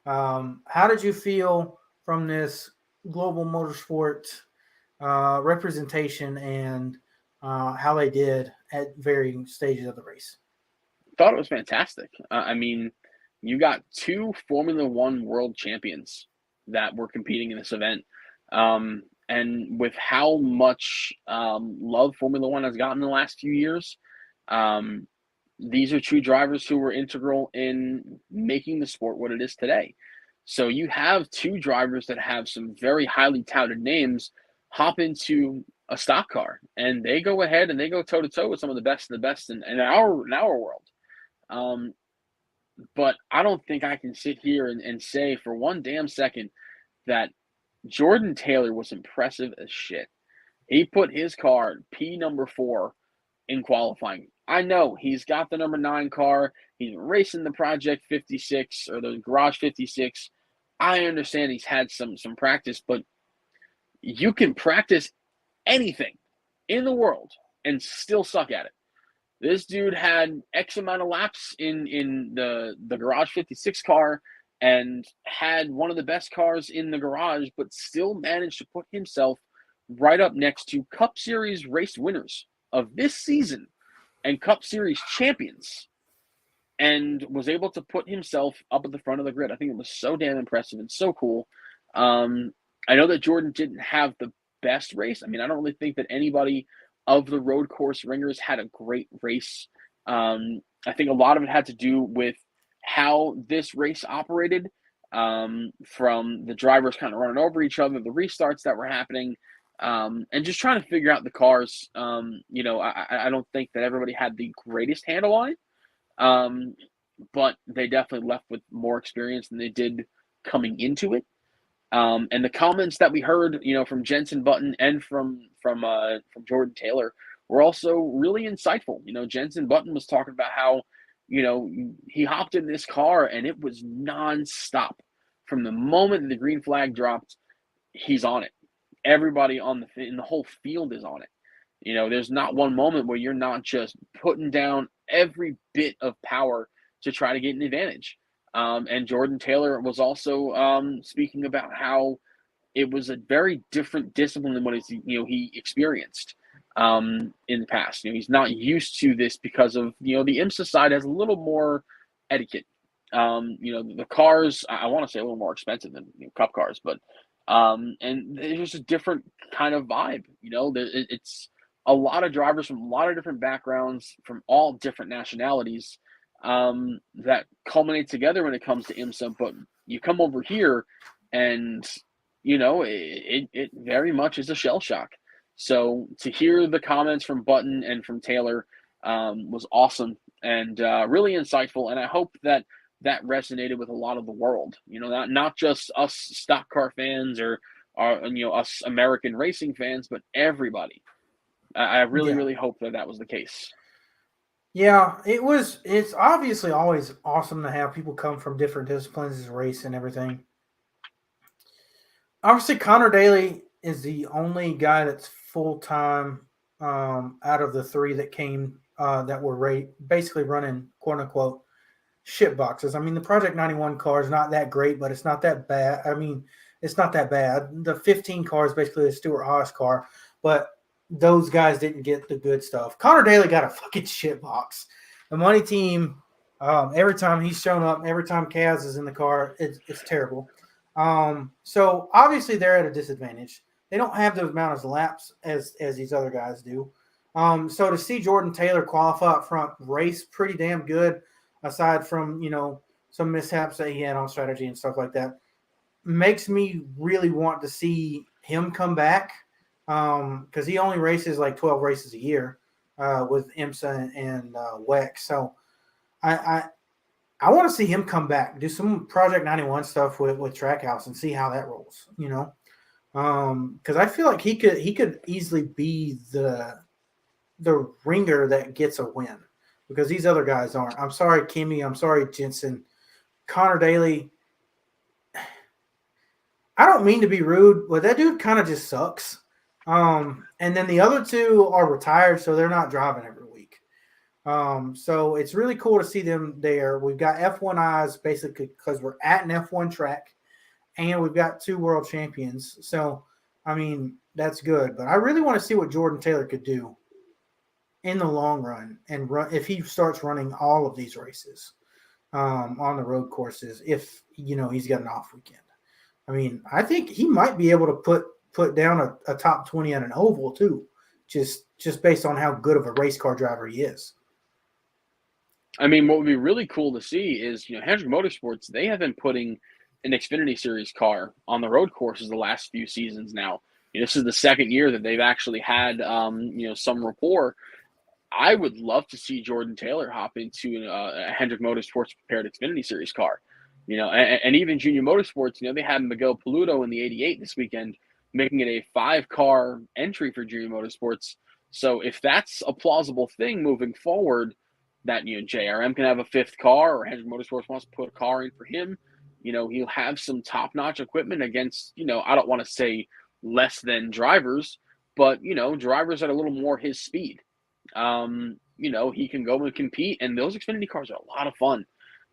Speaker 1: How did you feel from this global motorsport representation and how they did at varying stages of the race?
Speaker 2: Thought it was fantastic. I mean, you got 2 Formula One world champions that were competing in this event. And with how much love Formula One has gotten in the last few years, these are 2 drivers who were integral in making the sport what it is today. So you have 2 drivers that have some very highly touted names hop into a stock car, and they go ahead and they go toe-to-toe with some of the best in our world. But I don't think I can sit here and say for one damn second that Jordan Taylor was impressive as shit. He put his car P number 4 in qualifying. I know he's got the number 9 car. He's racing the Project 56 or the Garage 56. I understand he's had some practice, but you can practice anything in the world and still suck at it. This dude had X amount of laps in the Garage 56 car and had one of the best cars in the garage, but still managed to put himself right up next to Cup Series race winners of this season and Cup Series champions, and was able to put himself up at the front of the grid. I think it was so damn impressive and so cool. I know that Jordan didn't have the best race. I mean, I don't really think that anybody of the road course ringers had a great race. I think a lot of it had to do with how this race operated, from the drivers kind of running over each other, the restarts that were happening, and just trying to figure out the cars. I don't think that everybody had the greatest handle on it. But they definitely left with more experience than they did coming into it. And the comments that we heard, from Jenson Button and from Jordan Taylor were also really insightful. Jenson Button was talking about how, he hopped in this car and it was nonstop. From the moment the green flag dropped, he's on it. Everybody in the whole field is on it. There's not one moment where you're not just putting down every bit of power to try to get an advantage. And Jordan Taylor was also speaking about how it was a very different discipline than what he experienced in the past. He's not used to this because of the IMSA side has a little more etiquette. The cars, I want to say, a little more expensive than Cup cars, but and there's a different kind of vibe. It's a lot of drivers from a lot of different backgrounds, from all different nationalities, that culminate together when it comes to IMSA. But you come over here and, it very much is a shell shock. So to hear the comments from Button and from Taylor was awesome and really insightful. And I hope that resonated with a lot of the world, not just us stock car fans or us American racing fans, but everybody. I really, really hope that was the case.
Speaker 1: Yeah, it's obviously always awesome to have people come from different disciplines as race and everything. Obviously, Connor Daly is the only guy that's full-time out of the three that came that were basically running, quote-unquote, ship boxes. I mean, the Project 91 car is not that great, but it's not that bad. I mean, it's not that bad. The 15 car is basically the Stuart Haas car, but those guys didn't get the good stuff. Connor Daly got a fucking shit box. The money team, every time he's shown up, every time Kaz is in the car, it's terrible. So obviously they're at a disadvantage. They don't have the amount of laps as these other guys do. So to see Jordan Taylor qualify up front, race pretty damn good, aside from some mishaps that he had on strategy and stuff like that, makes me really want to see him come back. Because he only races like 12 races a year with IMSA and WEC. So I want to see him come back, do some Project 91 stuff with Trackhouse and see how that rolls, because I feel like he could easily be the ringer that gets a win, because these other guys aren't. I'm sorry, Kimmy. I'm sorry, Jensen. Connor Daly. I don't mean to be rude, but that dude kind of just sucks. And then the other two are retired, so they're not driving every week. So it's really cool to see them there. We've got F1 eyes basically because we're at an F1 track, and we've got 2 world champions. So, I mean, that's good. But I really want to see what Jordan Taylor could do in the long run and if he starts running all of these races on the road courses, if, he's got an off weekend. I mean, I think he might be able to put down a top 20 at an oval too, just based on how good of a race car driver he is.
Speaker 2: I mean, what would be really cool to see is, Hendrick Motorsports, they have been putting an Xfinity Series car on the road courses the last few seasons now. This is the second year that they've actually had, some rapport. I would love to see Jordan Taylor hop into a Hendrick Motorsports prepared Xfinity Series car. And even Junior Motorsports, they had Miguel Paludo in the 88 this weekend, making it a 5-car entry for Junior Motorsports. So if that's a plausible thing moving forward, that JRM can have a 5th car, or Hendrick Motorsports wants to put a car in for him, he'll have some top-notch equipment against, I don't want to say less than drivers, but drivers that are a little more his speed. He can go and compete, and those Xfinity cars are a lot of fun.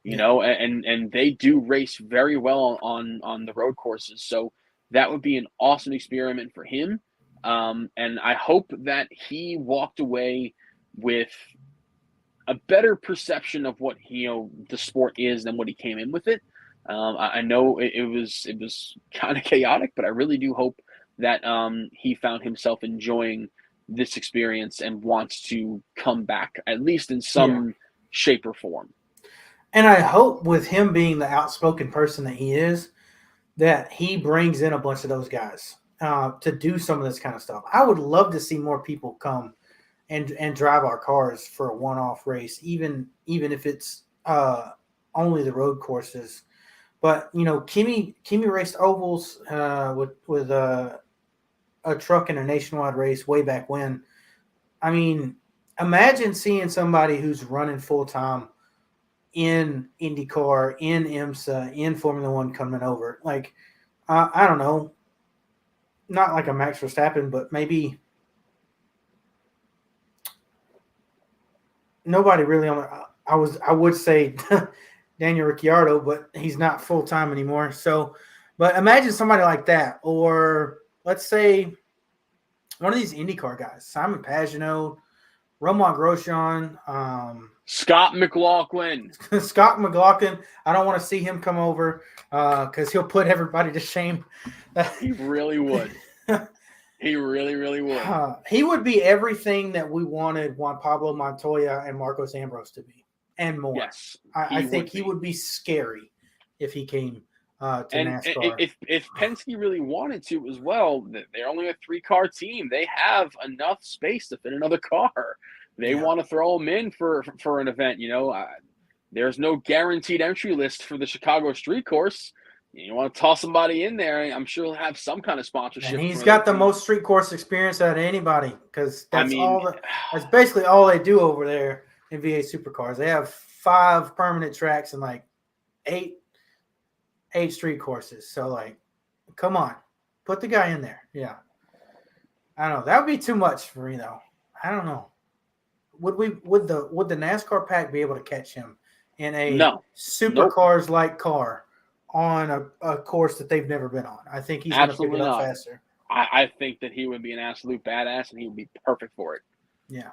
Speaker 2: And they do race very well on the road courses. So that would be an awesome experiment for him. And I hope that he walked away with a better perception of what the sport is than what he came in with it. I know it was kind of chaotic, but I really do hope that he found himself enjoying this experience and wants to come back at least in some shape or form.
Speaker 1: And I hope with him being the outspoken person that he is, that he brings in a bunch of those guys to do some of this kind of stuff. I would love to see more people come and drive our cars for a one-off race, even if it's only the road courses. But Kimmy raced ovals with a truck in a nationwide race way back when. I mean, imagine seeing somebody who's running full time in IndyCar, in IMSA, in Formula One coming over. Like, I don't know, not like a Max Verstappen, but maybe nobody really on. I would say Daniel Ricciardo, but he's not full time anymore. So, but imagine somebody like that, or let's say one of these IndyCar guys, Simon Pagenaud, Romain Grosjean,
Speaker 2: Scott McLaughlin.
Speaker 1: Scott McLaughlin. I don't want to see him come over because he'll put everybody to shame.
Speaker 2: He really would. He really, really would.
Speaker 1: He would be everything that we wanted Juan Pablo Montoya and Marcos Ambrose to be, and more.
Speaker 2: Yes,
Speaker 1: I think he would be scary if he came to NASCAR.
Speaker 2: If Penske really wanted to as well, they're only a 3-car team. They have enough space to fit another car. They want to throw him in for an event. There's no guaranteed entry list for the Chicago Street Course. You want to toss somebody in there, I'm sure he'll have some kind of sponsorship.
Speaker 1: And he's got the most street course experience out of anybody because that's basically all they do over there in VA Supercars. They have 5 permanent tracks and like 8 street courses. So like, come on, put the guy in there. Yeah. I don't know. That would be too much for me though. I don't know. Would the NASCAR pack be able to catch him in a supercars like car on a course that they've never been on? I think he's going to pick it up faster.
Speaker 2: I think that he would be an absolute badass and he would be perfect for it.
Speaker 1: Yeah.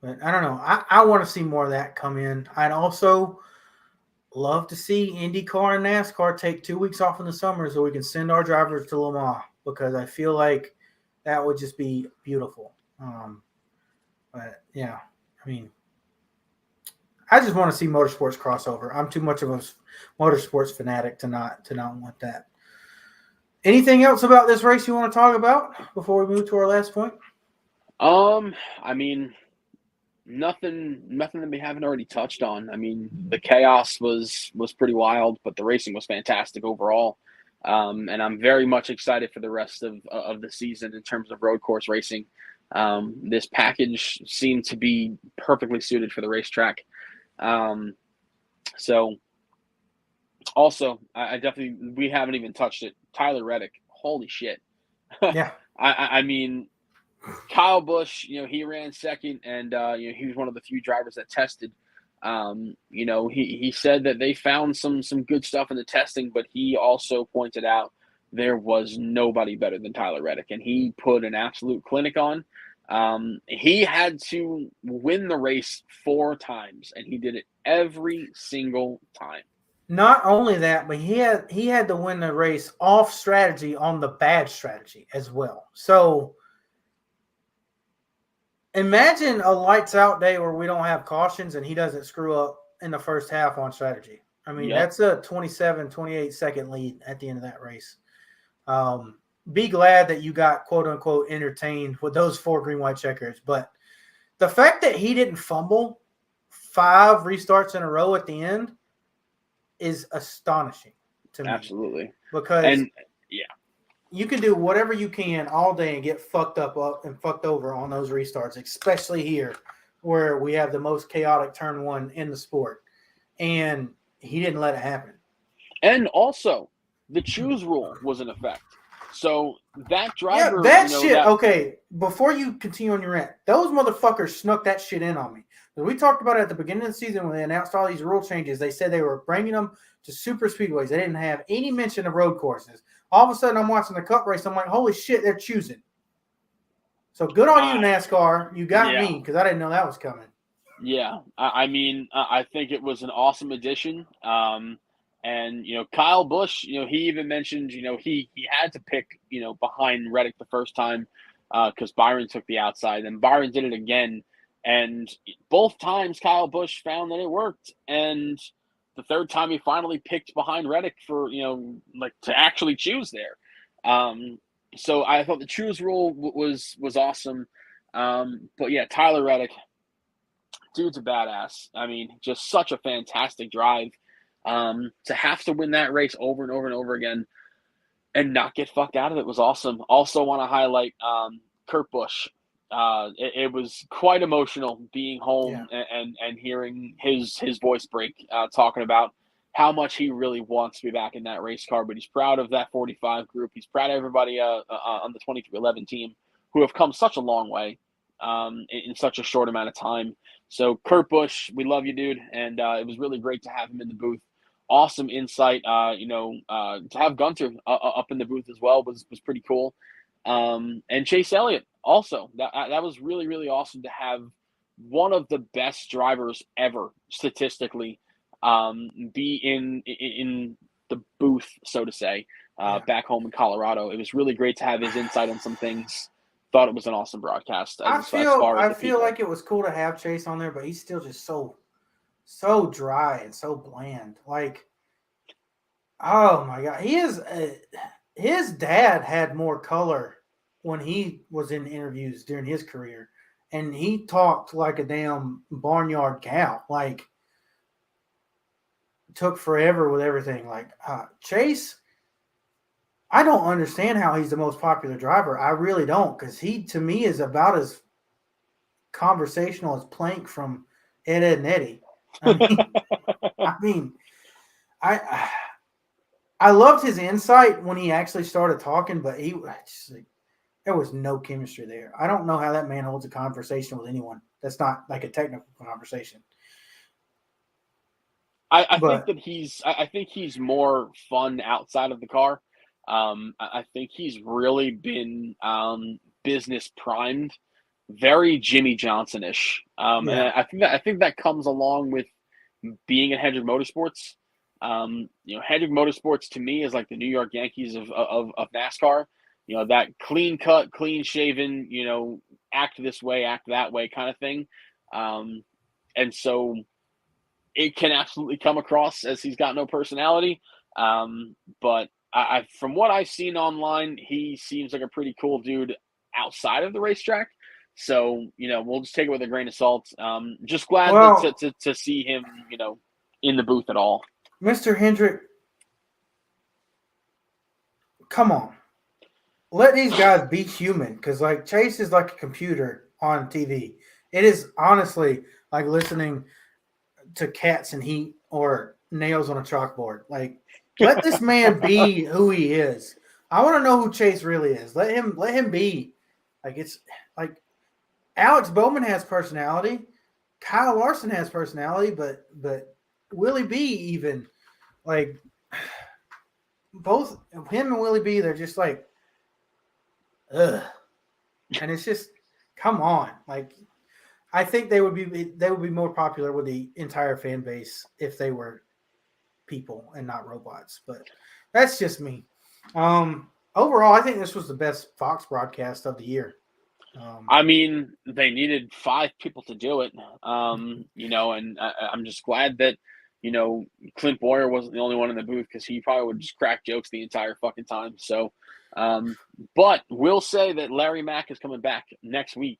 Speaker 1: But I don't know. I want to see more of that come in. I'd also love to see IndyCar and NASCAR take 2 weeks off in the summer so we can send our drivers to Le Mans, because I feel like that would just be beautiful. But yeah, I mean, I just want to see motorsports crossover. I'm too much of a motorsports fanatic to not want that. Anything else about this race you want to talk about before we move to our last point?
Speaker 2: I mean, nothing that we haven't already touched on. I mean, the chaos was pretty wild, but the racing was fantastic overall. And I'm very much excited for the rest of the season in terms of road course racing. This package seemed to be perfectly suited for the racetrack. So also, I definitely, we haven't even touched it. Tyler Reddick, holy shit.
Speaker 1: Yeah.
Speaker 2: I mean, Kyle Busch, he ran second, and he was one of the few drivers that tested. He said that they found some good stuff in the testing, but he also pointed out there was nobody better than Tyler Reddick, and he put an absolute clinic on. He had to win the race 4 times, and he did it every single time.
Speaker 1: Not only that, but he had to win the race off strategy on the bad strategy as well. So imagine a lights out day where we don't have cautions and he doesn't screw up in the first half on strategy. I mean, That's a 27, 28 second lead at the end of that race. Be glad that you got quote unquote entertained with those 4 green, white checkers. But the fact that he didn't fumble 5 restarts in a row at the end is astonishing to me.
Speaker 2: Absolutely.
Speaker 1: Because you can do whatever you can all day and get fucked up and fucked over on those restarts, especially here where we have the most chaotic turn 1 in the sport. And he didn't let it happen.
Speaker 2: And also, the choose rule was in effect. So that driver...
Speaker 1: Okay, before you continue on your rant, those motherfuckers snuck that shit in on me. We talked about it at the beginning of the season when they announced all these rule changes. They said they were bringing them to super speedways. They didn't have any mention of road courses. All of a sudden, I'm watching the Cup race. I'm like, holy shit, they're choosing. So good on you, NASCAR. You got me because I didn't know that was coming.
Speaker 2: Yeah, I mean, I think it was an awesome addition. And Kyle Busch, he even mentioned, he had to pick, behind Reddick the first time, because Byron took the outside, and Byron did it again, and both times Kyle Busch found that it worked, and the third time he finally picked behind Reddick for, like to actually choose there. So I thought the choose rule was awesome. But yeah, Tyler Reddick, dude's a badass. I mean, just such a fantastic drive. To have to win that race over and over and over again and not get fucked out of it was awesome. Also, want to highlight Kurt Busch. It was quite emotional being
Speaker 1: Yeah.
Speaker 2: home and hearing his voice break, talking about how much he really wants to be back in that race car. But he's proud of that 45 group. He's proud of everybody on the 2311 team who have come such a long way in such a short amount of time. So Kurt Busch, we love you, dude, and it was really great to have him in the booth. Awesome insight. To have Gunter up in the booth as well was pretty cool. And Chase Elliott also. That was really, really awesome to have one of the best drivers ever statistically be in the booth, so to say,
Speaker 1: Yeah.
Speaker 2: back home in Colorado. It was really great to have his insight on some things. Thought it was an awesome broadcast as far as
Speaker 1: I
Speaker 2: the
Speaker 1: feel
Speaker 2: people.
Speaker 1: like it was cool to have Chase on there, but he's still just so dry and so bland. Like, oh my god, he is. His dad had more color when he was in interviews during his career, and he talked like a damn barnyard cow. Like, took forever with everything. Like Chase, I don't understand how he's the most popular driver. I really don't, because he to me is about as conversational as Plank from Ed, Ed and Eddie. I mean, I mean, I I loved his insight when he actually started talking, but he just like, there was no chemistry there. I don't know how that man holds a conversation with anyone. That's not like a technical conversation.
Speaker 2: I think
Speaker 1: But
Speaker 2: that I think he's more fun outside of the car. I think he's really been business primed, very Jimmy Johnson-ish. And
Speaker 1: yeah,
Speaker 2: I think that comes along with being at Hendrick Motorsports. Hendrick Motorsports to me is like the New York Yankees of NASCAR. That clean cut, clean shaven, act this way, act that way kind of thing. And so it can absolutely come across as he's got no personality. But from what I've seen online, he seems like a pretty cool dude outside of the racetrack. So we'll just take it with a grain of salt. Just glad
Speaker 1: well,
Speaker 2: to see him, in the booth at all.
Speaker 1: Mr. Hendrick, come on, let these guys be human. Because like Chase is like a computer on TV. It is honestly like listening to cats and heat or nails on a chalkboard. Like, let this man be who he is. I want to know who Chase really is. Let him be. Like, it's like Alex Bowman has personality. Kyle Larson has personality, but Willie B even like both him and Willie B, they're just like ugh. And it's just come on. Like, I think they would be more popular with the entire fan base if they were people and not robots. But that's just me. Overall, I think this was the best Fox broadcast of the year.
Speaker 2: I mean, they needed 5 people to do it, and I'm just glad that, Clint Boyer wasn't the only one in the booth because he probably would just crack jokes the entire fucking time. So, but we'll say that Larry Mack is coming back next week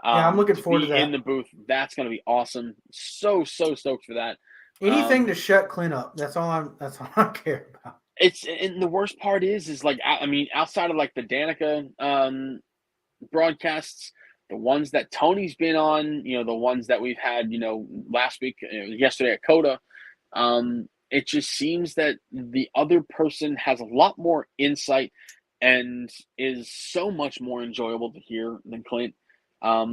Speaker 1: Yeah, I'm looking
Speaker 2: to
Speaker 1: forward to
Speaker 2: be in
Speaker 1: that.
Speaker 2: the booth. That's going to be awesome. So stoked for that.
Speaker 1: Anything to shut Clint up. That's all I care about.
Speaker 2: And the worst part is like, I mean, outside of like the Danica broadcasts, the ones that Tony's been on, the ones that we've had, last week, yesterday at COTA, it just seems that the other person has a lot more insight and is so much more enjoyable to hear than Clint,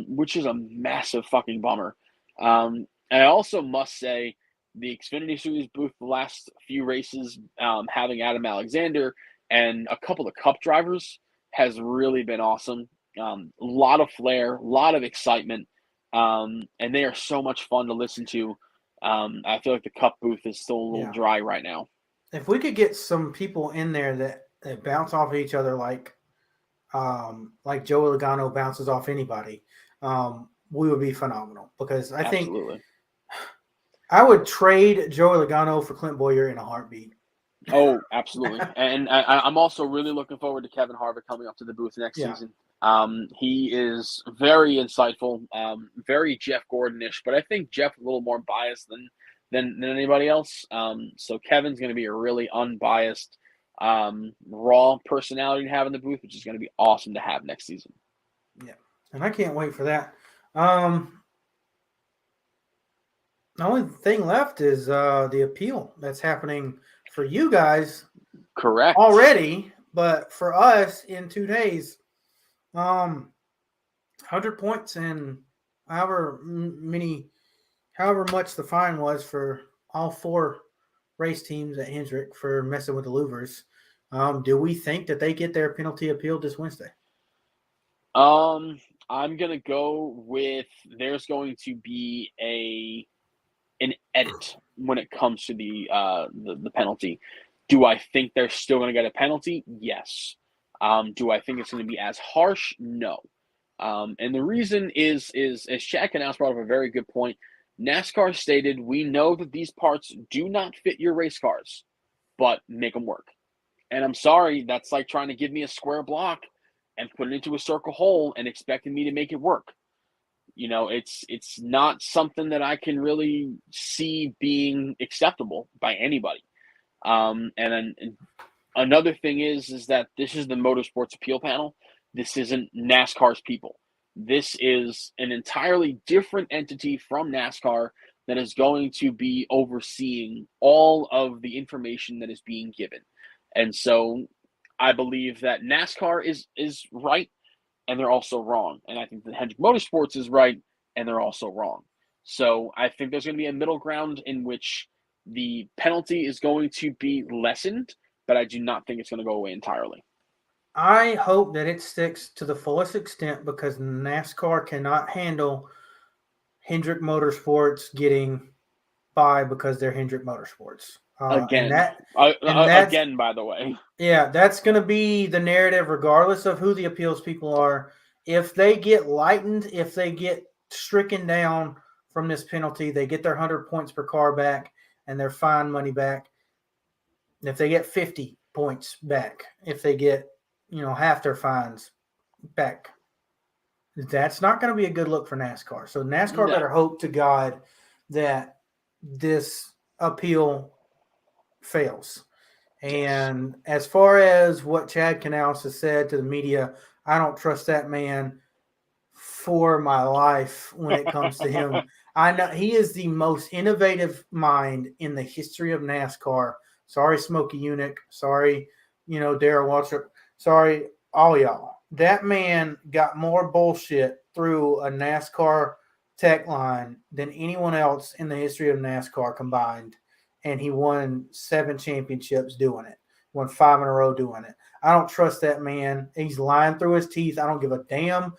Speaker 2: which is a massive fucking bummer. And I also must say, the Xfinity Series booth the last few races, having Adam Alexander and a couple of Cup drivers has really been awesome. A lot of flair, a lot of excitement. and they are so much fun to listen to. I feel like the Cup booth is still a little
Speaker 1: Yeah.
Speaker 2: dry right now.
Speaker 1: If we could get some people in there that bounce off of each other like Joey Logano bounces off anybody, we would be phenomenal. Because I think
Speaker 2: Absolutely.
Speaker 1: I would trade Joey Logano for Clint Boyer in a heartbeat.
Speaker 2: Oh, absolutely. And I'm also really looking forward to Kevin Harvick coming up to the booth next
Speaker 1: Yeah.
Speaker 2: season. He is very insightful, very Jeff Gordon-ish, but I think Jeff a little more biased than anybody else. So Kevin's going to be a really unbiased, raw personality to have in the booth, which is going to be awesome to have next season.
Speaker 1: Yeah, and I can't wait for that. The only thing left is the appeal that's happening for you guys
Speaker 2: Correct.
Speaker 1: already, but for us in 2 days, 100 points and however much the fine was for all 4 race teams at Hendrick for messing with the louvers. Do we think that they get their penalty appealed this Wednesday?
Speaker 2: I'm gonna go with there's going to be an edit when it comes to the penalty. Do I think they're still going to get a penalty? Yes. Do I think it's going to be as harsh? No. And the reason is as Chad Canals brought up a very good point. NASCAR stated, we know that these parts do not fit your race cars, but make them work. And I'm sorry, that's like trying to give me a square block and put it into a circle hole and expecting me to make it work. It's not something that I can really see being acceptable by anybody. And then another thing is that this is the Motorsports Appeal Panel. This isn't NASCAR's people. This is an entirely different entity from NASCAR that is going to be overseeing all of the information that is being given. And so I believe that NASCAR is right, and they're also wrong. And I think that Hendrick Motorsports is right, and they're also wrong. So I think there's going to be a middle ground in which the penalty is going to be lessened, but I do not think it's going to go away entirely.
Speaker 1: I hope that it sticks to the fullest extent because NASCAR cannot handle Hendrick Motorsports getting by because they're Hendrick Motorsports.
Speaker 2: Again, by the way.
Speaker 1: Yeah, that's going to be the narrative regardless of who the appeals people are. If they get lightened, if they get stricken down from this penalty, they get their 100 points per car back and their fine money back. If they get 50 points back, if they get, half their fines back, that's not going to be a good look for NASCAR. So NASCAR better hope to God that this appeal fails. And as far as what Chad Canals has said to the media, I don't trust that man for my life when it comes to him. I know he is the most innovative mind in the history of NASCAR. Sorry, Smokey Unick. Sorry, Darrell Waltrip. Sorry, all y'all. That man got more bullshit through a NASCAR tech line than anyone else in the history of NASCAR combined. And he won 7 championships doing it. Won 5 in a row doing it. I don't trust that man. He's lying through his teeth. I don't give a damn.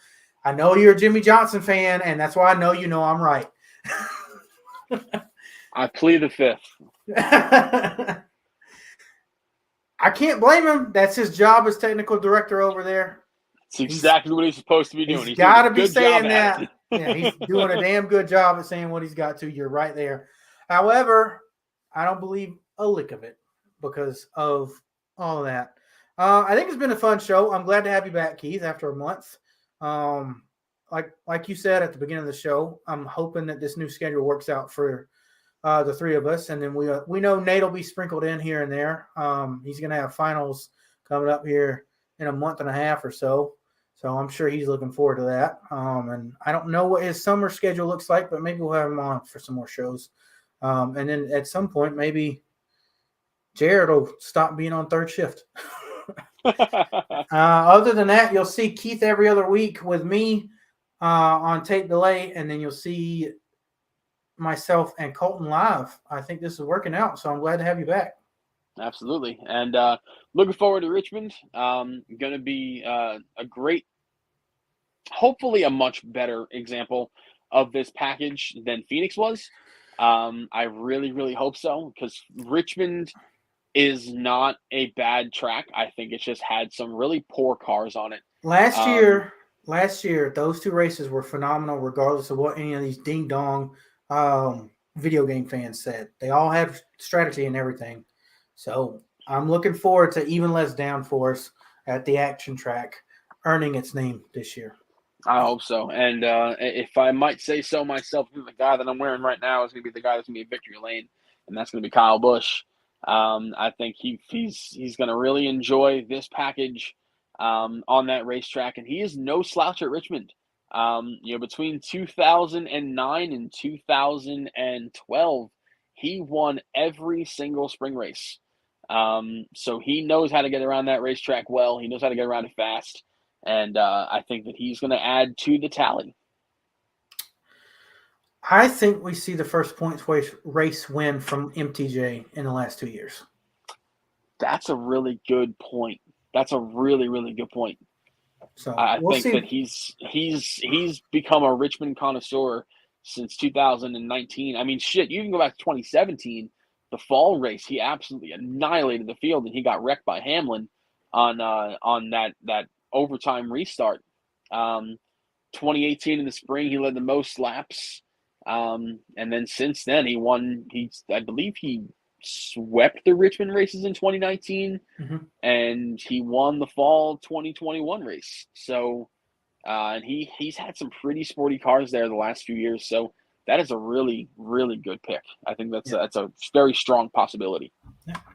Speaker 1: I know you're a Jimmy Johnson fan, and that's why I know I'm right.
Speaker 2: I plead the fifth.
Speaker 1: I can't blame him. That's his job as technical director over there.
Speaker 2: It's exactly what he's supposed to be doing.
Speaker 1: He's got to be saying that. Yeah, he's doing a damn good job at saying what he's got to. You're right there. However, I don't believe a lick of it because of all of that. I think it's been a fun show. I'm glad to have you back, Keith, after a month. Like you said at the beginning of the show, I'm hoping that this new schedule works out for the 3 of us, and then we know Nate will be sprinkled in here and there. He's going to have finals coming up here in a month and a half or so, so I'm sure he's looking forward to that. And I don't know what his summer schedule looks like, but maybe we'll have him on for some more shows. And then at some point, maybe Jared will stop being on third shift. Other than that, you'll see Keith every other week with me on tape delay, and then you'll see myself and Colton live. I think this is working out, so I'm glad to have you back.
Speaker 2: Absolutely. And looking forward to Richmond. Going to be a great, hopefully a much better example of this package than Phoenix was. I really, really hope so, because Richmond is not a bad track. I think it's just had some really poor cars on it.
Speaker 1: Last
Speaker 2: Um,
Speaker 1: year, those two races were phenomenal, regardless of what any of these ding dong video game fans said. They all had strategy and everything. So I'm looking forward to even less downforce at the action track earning its name this year.
Speaker 2: I hope so. And if I might say so myself, the guy that I'm wearing right now is going to be the guy that's going to be in victory lane, and that's going to be Kyle Busch. I think he's going to really enjoy this package on that racetrack, and he is no slouch at Richmond. Between 2009 and 2012, he won every single spring race. So he knows how to get around that racetrack well. He knows how to get around it fast. And I think that he's going to add to the tally.
Speaker 1: I think we see the first points race win from MTJ in the last 2 years.
Speaker 2: That's a really good point. That's a really, really good point.
Speaker 1: So
Speaker 2: I
Speaker 1: we'll
Speaker 2: think
Speaker 1: see.
Speaker 2: that he's become a Richmond connoisseur since 2019. I mean, shit, you can go back to 2017, the fall race. He absolutely annihilated the field, and he got wrecked by Hamlin on that overtime restart. 2018 in the spring, he led the most laps. And then since then, I believe he swept the Richmond races in 2019, and he won the fall 2021 race. So, and he's had some pretty sporty cars there the last few years. So that is a really, really good pick. I think that's a very strong possibility.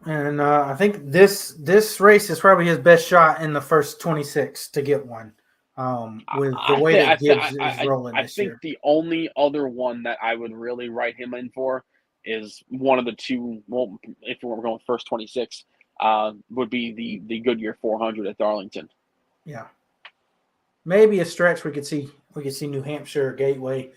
Speaker 1: And I think this race is probably his best shot in the first 26 to get one. With the way that Gibbs is rolling this year.
Speaker 2: I think the only other one that I would really write him in for is one of the two. Well, if we're going first 26, would be the Goodyear 400 at Darlington.
Speaker 1: Yeah, maybe a stretch we could see New Hampshire Gateway,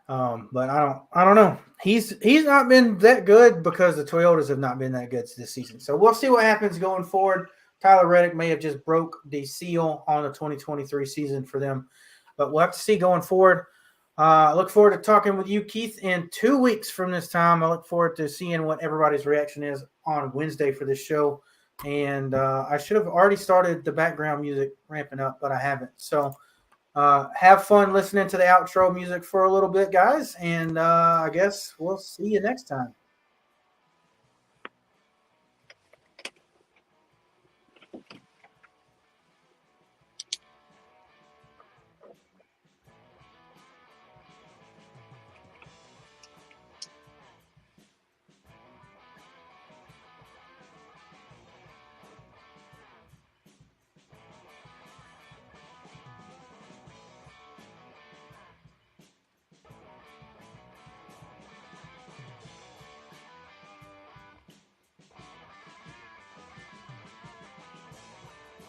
Speaker 1: but I don't know. He's not been that good because the Toyotas have not been that good this season. So we'll see what happens going forward. Tyler Reddick may have just broke the seal on the 2023 season for them, but we'll have to see going forward. I look forward to talking with you, Keith, in 2 weeks from this time. I look forward to seeing what everybody's reaction is on Wednesday for this show. And I should have already started the background music ramping up, but I haven't. So have fun listening to the outro music for a little bit, guys. And I guess we'll see you next time.